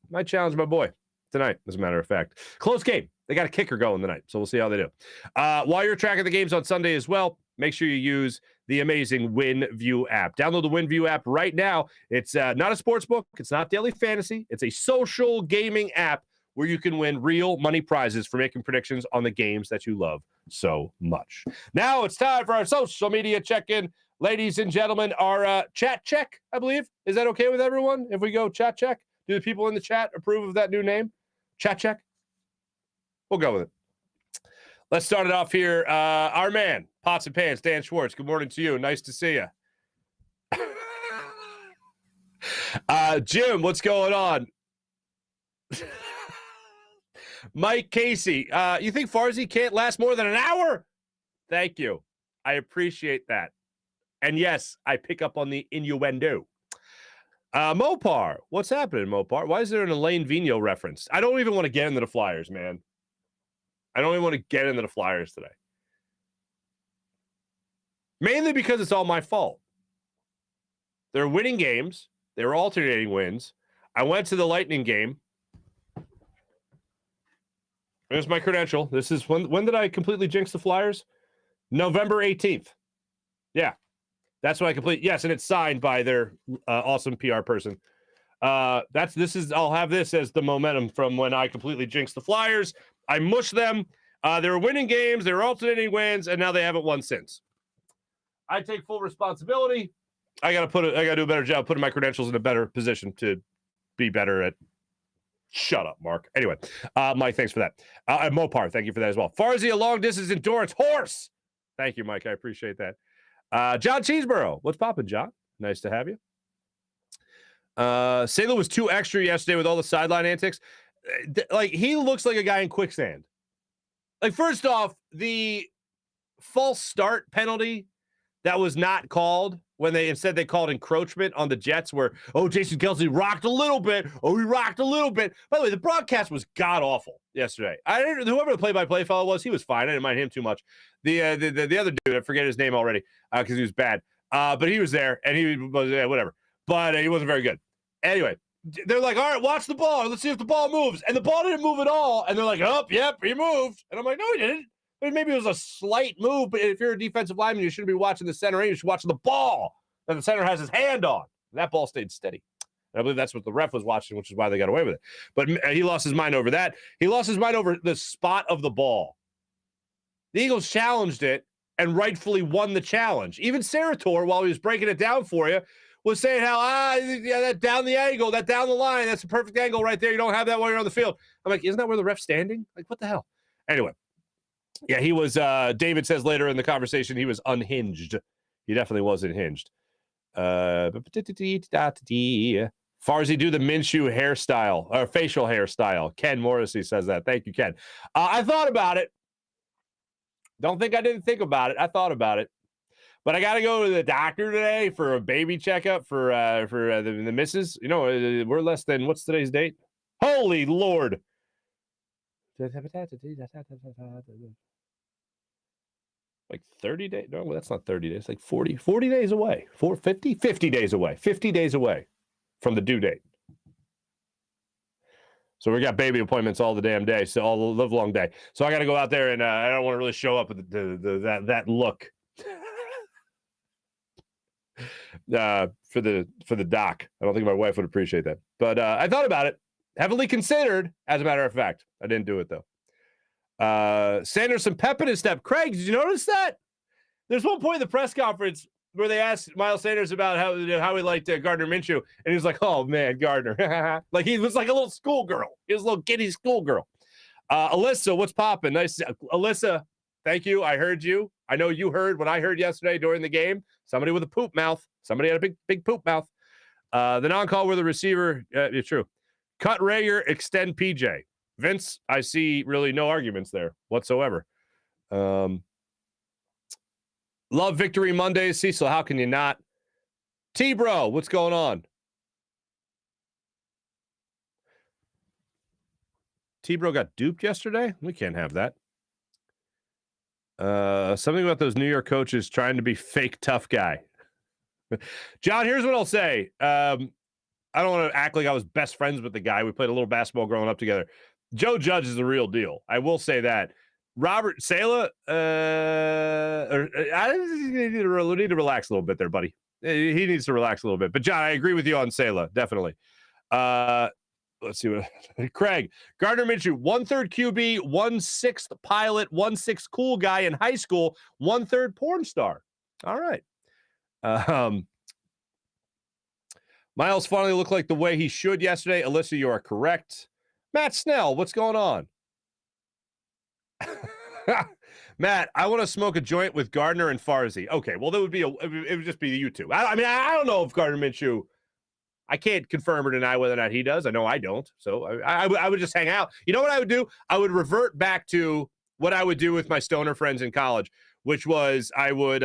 might challenge my boy tonight, as a matter of fact. Close game. They got a kicker going tonight, so we'll see how they do. While you're tracking the games on Sunday as well, make sure you use the amazing WinView app. Download the WinView app right now. It's not a sports book. It's not daily fantasy. It's a social gaming app where you can win real money prizes for making predictions on the games that you love so much. Now it's time for our social media check-in. Ladies and gentlemen, our chat check, I believe. Is that okay with everyone if we go chat check? Do the people in the chat approve of that new name? Chat check? We'll go with it. Let's start it off here. Our man, Pots and Pans, Dan Schwartz. Good morning to you. Nice to see you. Jim, what's going on? Mike Casey, you think Farzy can't last more than an hour? Thank you. I appreciate that. And yes, I pick up on the innuendo. Mopar, what's happening, Mopar? Why is there an Elaine Vigneault reference? I don't even want to get into the Flyers, man. I don't even want to get into the Flyers today. Mainly because it's all my fault. They're winning games. They were alternating wins. I went to the Lightning game. There's my credential. This is when did I completely jinx the Flyers? November 18th. Yeah. That's what I complete. Yes, and it's signed by their awesome PR person. I'll have this as the momentum from when I completely jinxed the Flyers. I mushed them. They were winning games, they were alternating wins, and now they haven't won since. I take full responsibility. I got to do a better job putting my credentials in a better position to be better at. Shut up, Mark. Anyway, Mike, thanks for that. Mopar, thank you for that as well. Farzy, a long-distance endurance horse. Thank you, Mike. I appreciate that. John Cheeseborough. What's poppin', John? Nice to have you. Saylor was too extra yesterday with all the sideline antics. Like, he looks like a guy in quicksand. Like, first off, the false start penalty that was not called when they instead they called encroachment on the Jets where, oh, Jason Kelce rocked a little bit. Oh, he rocked a little bit. By the way, the broadcast was god-awful yesterday. Whoever the play-by-play fellow was, he was fine. I didn't mind him too much. The other dude, I forget his name already because he was bad. But he was there, and he was, whatever. But he wasn't very good. Anyway, they're like, all right, watch the ball. Let's see if the ball moves. And the ball didn't move at all. And they're like, oh, yep, he moved. And I'm like, no, he didn't. Maybe it was a slight move, but if you're a defensive lineman, you shouldn't be watching the center. You should watch the ball that the center has his hand on. And that ball stayed steady. And I believe that's what the ref was watching, which is why they got away with it. But he lost his mind over that. He lost his mind over the spot of the ball. The Eagles challenged it and rightfully won the challenge. Even Sarator, while he was breaking it down for you, was saying how, that down the angle, that down the line, that's a perfect angle right there. You don't have that while you're on the field. I'm like, isn't that where the ref's standing? Like, what the hell? Anyway. Yeah, he was, David says later in the conversation, he was unhinged. He definitely was unhinged. Farzy do the Minshew hairstyle, or facial hairstyle. Ken Morrissey says that. Thank you, Ken. I thought about it. Don't think I didn't think about it. I thought about it. But I got to go to the doctor today for a baby checkup for the missus. You know, we're less than, what's today's date? Holy Lord. Like 30 days? No, that's not 30 days. Like 40 days away. 50 days away. 50 days away from the due date. So we got baby appointments all the damn day. So all the live long day. So I got to go out there and I don't want to really show up with that look for the doc. I don't think my wife would appreciate that. But I thought about it. Heavily considered, as a matter of fact. I didn't do it, though. Sanders some pep in his step. Craig, did you notice that? There's one point in the press conference where they asked Miles Sanders about how he liked Gardner Minshew, and he was like, oh, man, Gardner. Like, he was like a little schoolgirl. He was a little giddy schoolgirl. Alyssa, what's poppin'? Nice. Alyssa, thank you. I heard you. I know you heard what I heard yesterday during the game. Somebody with a poop mouth. Somebody had a big poop mouth. The non-call where the receiver, it's true. Cut Rager, extend PJ. Vince, I see really no arguments there whatsoever. Love Victory Mondays. Cecil, how can you not? T-Bro, what's going on? T-Bro got duped yesterday? We can't have that. Something about those New York coaches trying to be fake tough guy. John, here's what I'll say. I don't want to act like I was best friends with the guy. We played a little basketball growing up together. Joe Judge is the real deal. I will say that. Robert Saleh, I need to relax a little bit there, buddy. He needs to relax a little bit. But, John, I agree with you on Saleh, definitely. Let's see what Craig. Gardner Minshew, 1/3 QB, 1/6 pilot, 1/6 cool guy in high school, 1/3 porn star. All right. Miles finally looked like the way he should yesterday. Alyssa, you are correct. Matt Snell, what's going on? Matt, I want to smoke a joint with Gardner and Farzy. Okay, well, it would just be you two. I mean, I don't know if Gardner Minshew, I can't confirm or deny whether or not he does. I know I don't. So I would just hang out. You know what I would do? I would revert back to what I would do with my stoner friends in college, which was I would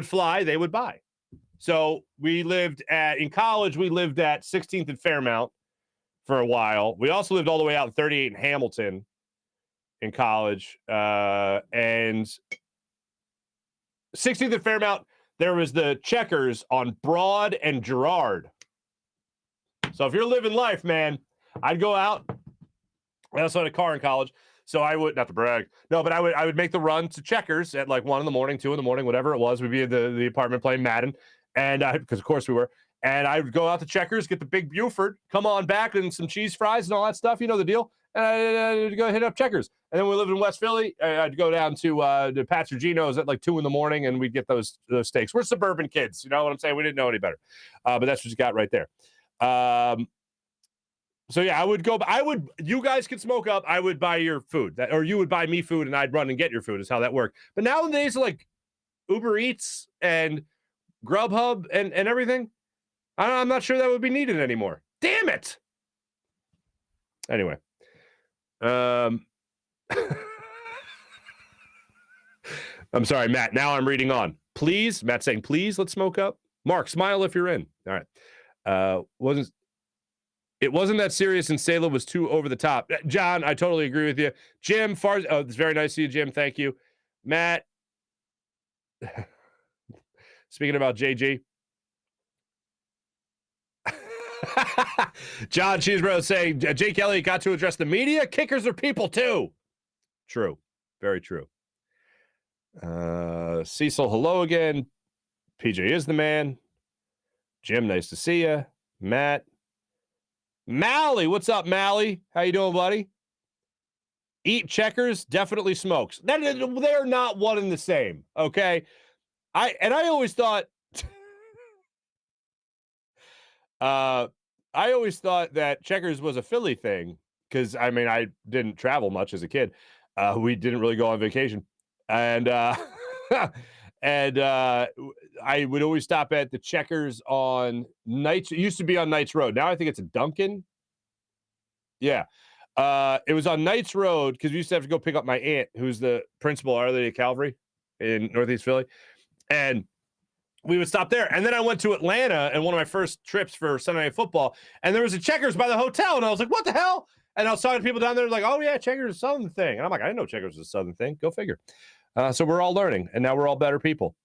fly, they would buy. So in college, we lived at 16th and Fairmount for a while. We also lived all the way out in 38 in Hamilton in college. And 16th and Fairmount, there was the Checkers on Broad and Girard. So if you're living life, man, I'd go out. I also had a car in college. So I would, not to brag, no, but I would make the run to Checkers at like 1 in the morning, 2 in, whatever it was. We'd be in the apartment playing Madden. And because of course we were. And I would go out to Checkers, get the big Buford, come on back and some cheese fries and all that stuff. You know the deal. And I'd go hit up Checkers. And then when we lived in West Philly, I'd go down to Pat's Gino's at like 2 a.m, and we'd get those steaks. We're suburban kids, you know what I'm saying? We didn't know any better. But that's what you got right there. So yeah, you guys could smoke up. I would buy your food, or you would buy me food, and I'd run and get your food. Is how that worked. But nowadays, like Uber Eats and Grubhub and everything, I'm not sure that would be needed anymore. Damn it. Anyway, I'm sorry, Matt. Now I'm reading on. Please, Matt's saying, please, let's smoke up. Mark, smile if you're in. All right. It wasn't that serious, and Saleh was too over the top. John, I totally agree with you. Jim, Farzy, it's very nice to see you, Jim. Thank you. Matt, speaking about JG. John Cheesebro saying, Jake Elliott got to address the media. Kickers are people, too. True. Very true. Cecil, hello again. PJ is the man. Jim, nice to see you. Matt. Mally, what's up, Mally? How you doing, buddy? Eat Checkers, definitely smokes. They're not one and the same, okay? I always thought that Checkers was a Philly thing because, I mean, I didn't travel much as a kid. We didn't really go on vacation. And I would always stop at the Checkers on Knights. It used to be on Knights Road. Now I think it's a Dunkin'. Yeah. It was on Knights Road because we used to have to go pick up my aunt, who's the principal of Our Lady of Calvary in Northeast Philly. And we would stop there. And then I went to Atlanta and one of my first trips for Sunday Night Football. And there was a Checkers by the hotel. And I was like, what the hell? And I was talking to people down there like, oh, yeah, Checkers is a Southern thing. And I'm like, I didn't know Checkers was a Southern thing. Go figure. So we're all learning. And now we're all better people.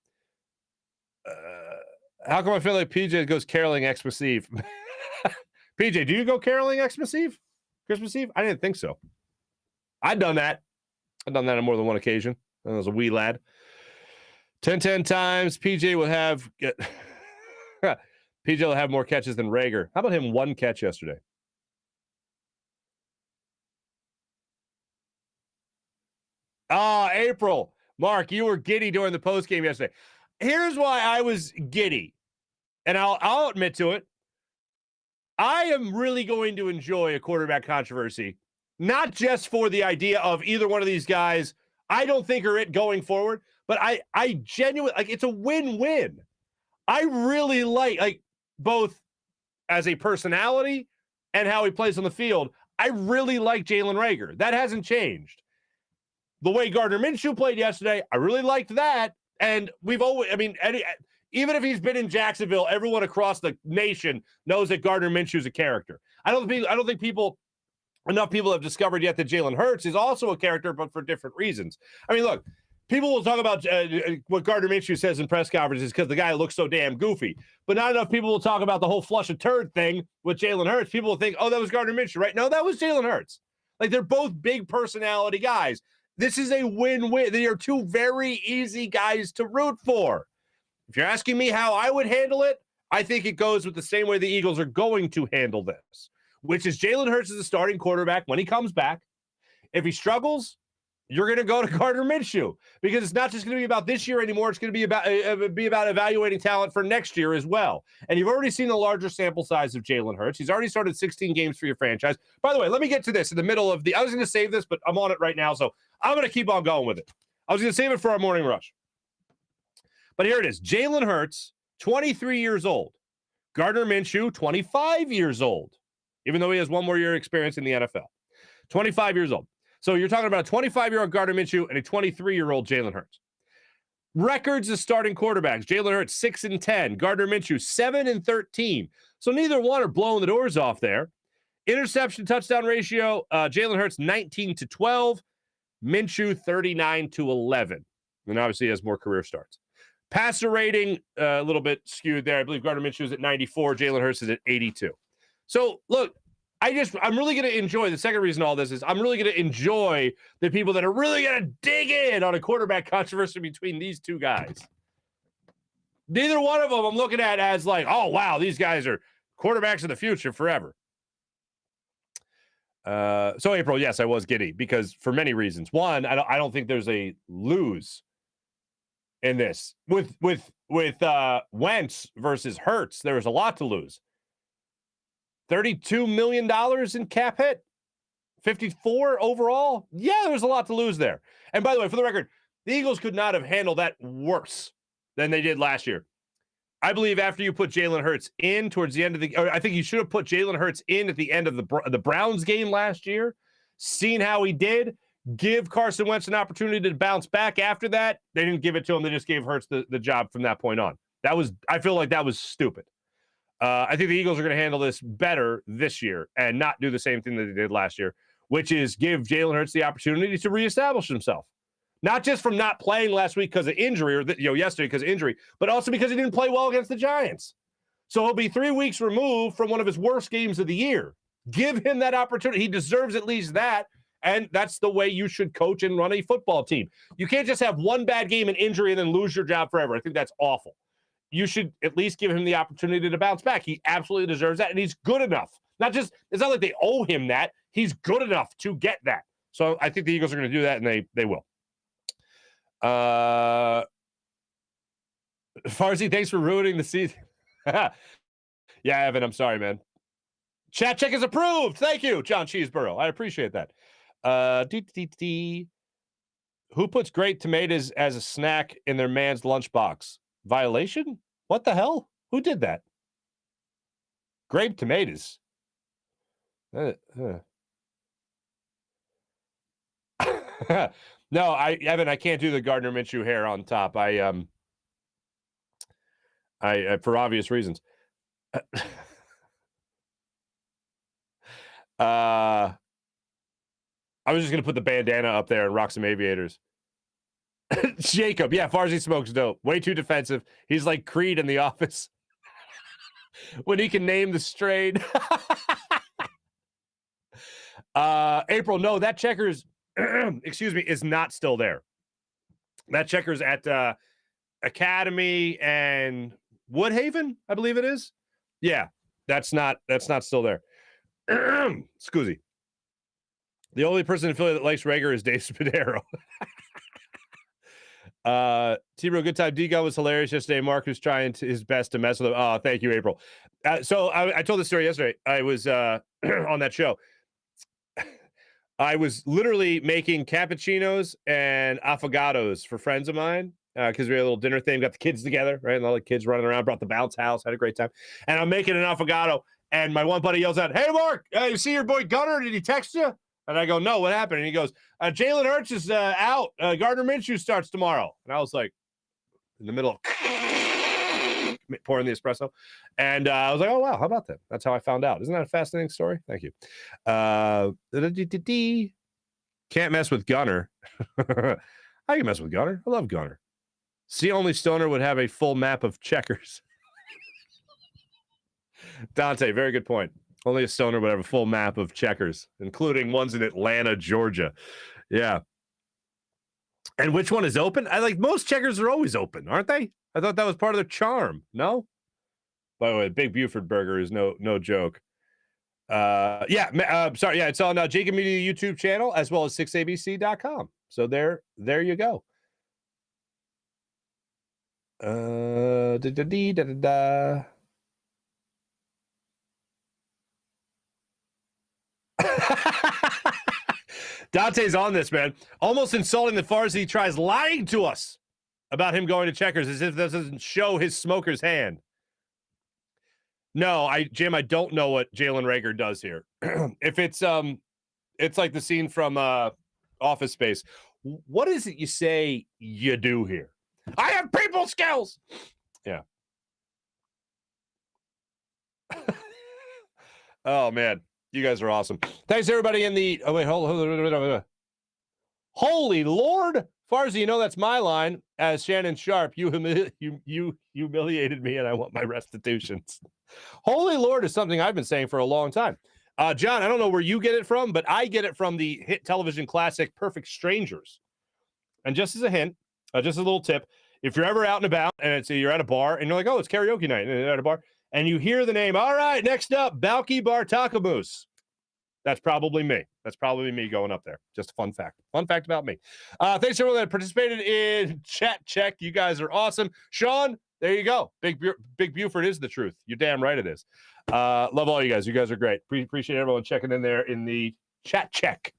How come I feel like PJ goes caroling Xmas Eve? PJ, do you go caroling Xmas Eve? Christmas Eve? I didn't think so. I've done that. I've done that on more than one occasion. When I was a wee lad. 10 times. PJ will have PJ will have more catches than Rager. How about him? 1 catch yesterday. April. Mark, you were giddy during the post game yesterday. Here's why I was giddy, and I'll admit to it. I am really going to enjoy a quarterback controversy, not just for the idea of either one of these guys. I don't think are it going forward, but I genuinely like it's a win-win. I really like both as a personality and how he plays on the field. I really like Jalen Reagor. That hasn't changed. The way Gardner Minshew played yesterday, I really liked that. And we've always, I mean, even if he's been in Jacksonville, everyone across the nation knows that Gardner Minshew is a character. I don't think enough people have discovered yet that Jalen Hurts is also a character, but for different reasons. I mean, look, people will talk about what Gardner Minshew says in press conferences because the guy looks so damn goofy. But not enough people will talk about the whole flush a turd thing with Jalen Hurts. People will think, oh, that was Gardner Minshew, right? No, that was Jalen Hurts. Like, they're both big personality guys. This is a win-win. They are two very easy guys to root for. If you're asking me how I would handle it, I think it goes with the same way the Eagles are going to handle this, which is Jalen Hurts is the starting quarterback when he comes back. If he struggles, you're going to go to Gardner Minshew because it's not just going to be about this year anymore. It's going to be about evaluating talent for next year as well. And you've already seen the larger sample size of Jalen Hurts. He's already started 16 games for your franchise. By the way, let me get to this in the middle of I was going to save this, but I'm on it right now, so I'm going to keep on going with it. I was going to save it for our morning rush. But here it is. Jalen Hurts, 23 years old. Gardner Minshew, 25 years old, even though he has one more year experience in the NFL. 25 years old. So you're talking about a 25-year-old Gardner Minshew and a 23-year-old Jalen Hurts. Records as starting quarterbacks. Jalen Hurts, 6-10. Gardner Minshew, 7-13. So neither one are blowing the doors off there. Interception touchdown ratio, Jalen Hurts, 19-12. Minshew, 39-11. And obviously he has more career starts. Passer rating, a little bit skewed there. I believe Gardner Minshew is at 94. Jalen Hurts is at 82. So, look, I'm really going to enjoy, the second reason all this is, I'm really going to enjoy the people that are really going to dig in on a quarterback controversy between these two guys. Neither one of them I'm looking at as like, oh, wow, these guys are quarterbacks of the future forever. So April, yes, I was giddy because for many reasons. One, I don't think there's a lose in this with Wentz versus Hurts. There was a lot to lose. $32 million in cap hit, 54 overall. Yeah, there was a lot to lose there. And by the way, for the record, the Eagles could not have handled that worse than they did last year. I believe after you put Jalen Hurts in towards the end of I think you should have put Jalen Hurts in at the end of the Browns game last year, seen how he did, give Carson Wentz an opportunity to bounce back after that. They didn't give it to him. They just gave Hurts the job from that point on. I feel like that was stupid. I think the Eagles are going to handle this better this year and not do the same thing that they did last year, which is give Jalen Hurts the opportunity to reestablish himself. Not just from not playing last week because of injury or yesterday because of injury, but also because he didn't play well against the Giants. So he'll be 3 weeks removed from one of his worst games of the year. Give him that opportunity. He deserves at least that, and that's the way you should coach and run a football team. You can't just have one bad game and injury and then lose your job forever. I think that's awful. You should at least give him the opportunity to bounce back. He absolutely deserves that, and he's good enough. It's not like they owe him that. He's good enough to get that. So I think the Eagles are going to do that, and they will. Farzy, thanks for ruining the season. Yeah, Evan, I'm sorry, man. Chat check is approved. Thank you, John Cheeseborough. I appreciate that. Who puts great tomatoes as a snack in their man's lunchbox? Violation? What the hell? Who did that? Grape tomatoes. No, Evan, I can't do the Gardner Minshew hair on top. I for obvious reasons. I was just gonna put the bandana up there and rock some aviators. Jacob, yeah, Farzy smokes dope. Way too defensive. He's like Creed in The Office when he can name the strain. April, no, that Checkers. Excuse me, is not still there. That Checkers at Academy and Woodhaven, I believe it is. Yeah, that's not still there. Excuse me. The only person in Philly that likes Rager is Dave Spadaro. T-Bro, good time. D-Gun was hilarious yesterday. Marc was trying his best to mess with him. Oh, thank you, April. So I told the story yesterday. I was on that show. I was literally making cappuccinos and affogatos for friends of mine because we had a little dinner thing, got the kids together, right? And all the kids running around, brought the bounce house, had a great time. And I'm making an affogato, and my one buddy yells out, "Hey, Marc, you see your boy Gunner? Did he text you?" And I go, "No, what happened?" And he goes, "Jalen Hurts is out. Gardner Minshew starts tomorrow." And I was like, in the middle of pouring the espresso. And I was like, "Oh, wow, how about that?" That's how I found out. Isn't that a fascinating story? Thank you. Can't mess with Gunner. I can mess with Gunner. I love Gunner. See, only Stoner would have a full map of Checkers. Dante, very good point. Only a Stoner would have a full map of Checkers, including ones in Atlanta, Georgia. Yeah. And which one is open? Most Checkers are always open, aren't they? I thought that was part of their charm. No? By the way, Big Buford Burger is no joke. Sorry. Yeah, it's on Jacob Media YouTube channel as well as 6abc.com. So there you go. Dante's on this, man. Almost insulting that Farzy tries lying to us about him going to Checkers as if this doesn't show his smoker's hand. No, Jim, I don't know what Jalen Reagor does here. If it's like the scene from Office Space. What is it you say you do here? I have people skills. Yeah. Oh man, you guys are awesome. Thanks everybody in the. Oh wait, hold on. Holy Lord, Farzy, you know that's my line. As Shannon Sharp, you humiliated me, and I want my restitutions. Holy Lord is something I've been saying for a long time. John, I don't know where you get it from, but I get it from the hit television classic Perfect Strangers. And just as a hint, just a little tip, if you're ever out and about and you're at a bar and you're like, oh, it's karaoke night, and you're at a bar, and you hear the name, all right, next up, Balky Bartakamoose. That's probably me. That's probably me going up there. Just a fun fact. Fun fact about me. Thanks to everyone that participated in Chat Check. You guys are awesome. Sean, there you go. Big Buford is the truth. You're damn right it is. Love all you guys. You guys are great. Appreciate everyone checking in there in the Chat Check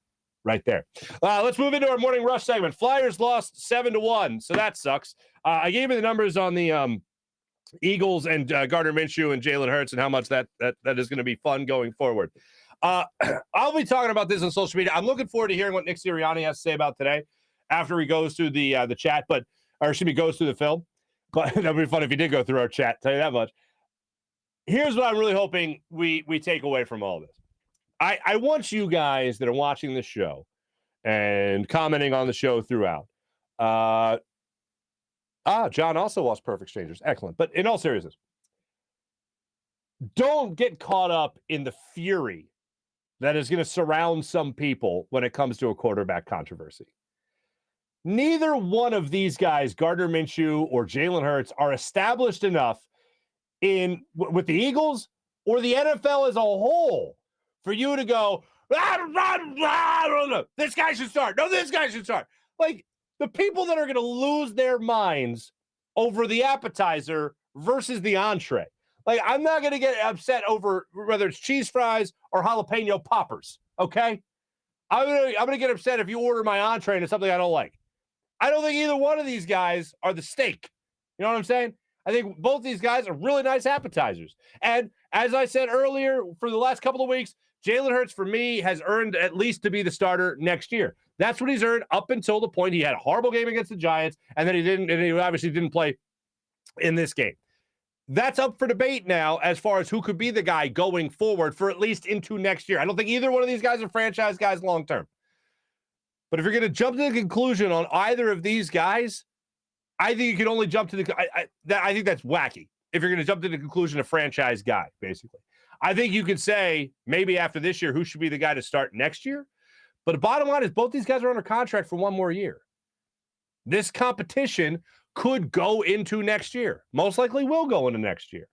right there. Let's move into our morning rush segment. Flyers lost 7-1, so that sucks. I gave you the numbers on the Eagles and Gardner Minshew and Jalen Hurts and how much that is going to be fun going forward. I'll be talking about this on social media. I'm looking forward to hearing what Nick Sirianni has to say about today after he goes through the chat, goes through the film. But that'd be fun if he did go through our chat, tell you that much. Here's what I'm really hoping we take away from all this. I want you guys that are watching this show and commenting on the show throughout. John also lost Perfect Strangers. Excellent. But in all seriousness, don't get caught up in the fury that is going to surround some people when it comes to a quarterback controversy. Neither one of these guys, Gardner Minshew or Jalen Hurts, are established enough with the Eagles or the NFL as a whole for you to go, this guy should start. No, this guy should start. Like, the people that are going to lose their minds over the appetizer versus the entree. Like, I'm not going to get upset over whether it's cheese fries or jalapeno poppers, okay? I'm gonna get upset if you order my entree and it's something I don't like. I don't think either one of these guys are the steak. You know what I'm saying? I think both these guys are really nice appetizers. And as I said earlier, for the last couple of weeks, Jalen Hurts, for me, has earned at least to be the starter next year. That's what he's earned up until the point he had a horrible game against the Giants, and then he obviously didn't play in this game. That's up for debate now as far as who could be the guy going forward for at least into next year. I don't think either one of these guys are franchise guys long term. But if you're going to jump to the conclusion on either of these guys, I think you can only jump to I think that's wacky. If you're going to jump to the conclusion of franchise guy, basically. I think you could say maybe after this year, who should be the guy to start next year? But the bottom line is both these guys are under contract for one more year. This competition could go into next year. Most likely will go into next year.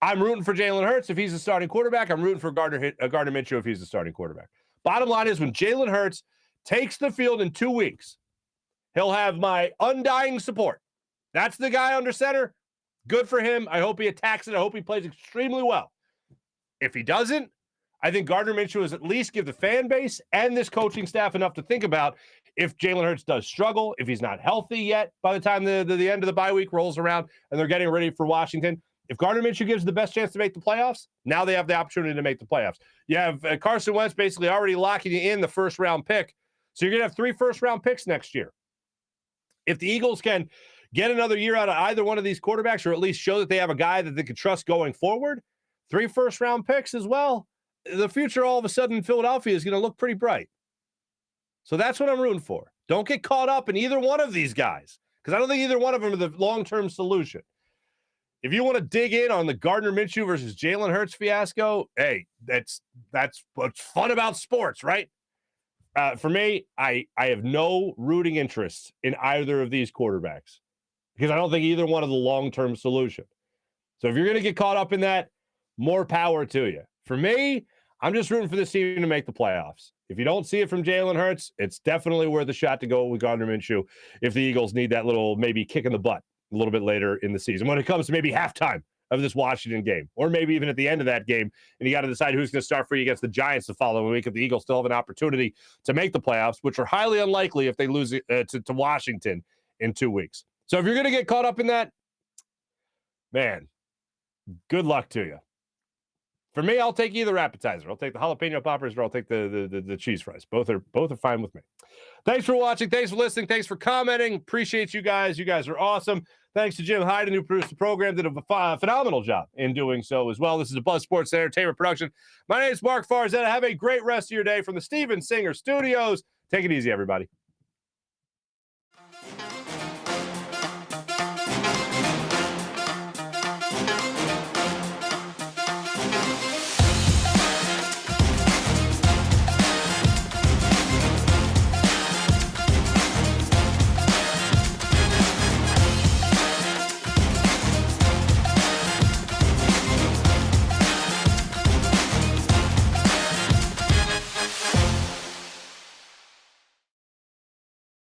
I'm rooting for Jalen Hurts if he's the starting quarterback. I'm rooting for Gardner Minshew if he's the starting quarterback. Bottom line is when Jalen Hurts takes the field in 2 weeks, he'll have my undying support. That's the guy under center. Good for him. I hope he attacks it. I hope he plays extremely well. If he doesn't, I think Gardner Minshew is at least give the fan base and this coaching staff enough to think about if Jalen Hurts does struggle, if he's not healthy yet by the time the end of the bye week rolls around and they're getting ready for Washington. If Gardner Minshew gives the best chance to make the playoffs, now they have the opportunity to make the playoffs. You have Carson Wentz basically already locking you in the first-round pick. So you're going to have 3 first-round picks next year. If the Eagles can get another year out of either one of these quarterbacks or at least show that they have a guy that they can trust going forward, 3 first-round picks as well, the future all of a sudden in Philadelphia is going to look pretty bright. So that's what I'm rooting for. Don't get caught up in either one of these guys because I don't think either one of them are the long-term solution. If you want to dig in on the Gardner Minshew versus Jalen Hurts fiasco, hey, that's what's fun about sports, right? For me, I have no rooting interest in either of these quarterbacks because I don't think either one of the long-term solution. So if you're going to get caught up in that, more power to you. For me, I'm just rooting for this team to make the playoffs. If you don't see it from Jalen Hurts, it's definitely worth a shot to go with Gardner Minshew if the Eagles need that little maybe kick in the butt a little bit later in the season when it comes to maybe halftime of this Washington game, or maybe even at the end of that game, and you got to decide who's going to start for you against the Giants the following week if the Eagles still have an opportunity to make the playoffs, which are highly unlikely if they lose to Washington in 2 weeks. So if you're going to get caught up in that, man, good luck to you. For me, I'll take either appetizer. I'll take the jalapeno poppers or I'll take the cheese fries. Both are fine with me. Thanks for watching. Thanks for listening. Thanks for commenting. Appreciate you guys. You guys are awesome. Thanks to Jim Hyden, who produced the program, did a phenomenal job in doing so as well. This is a Buzz Sports Entertainment production. My name is Marc Farzy. Have a great rest of your day from the Steven Singer Studios. Take it easy, everybody.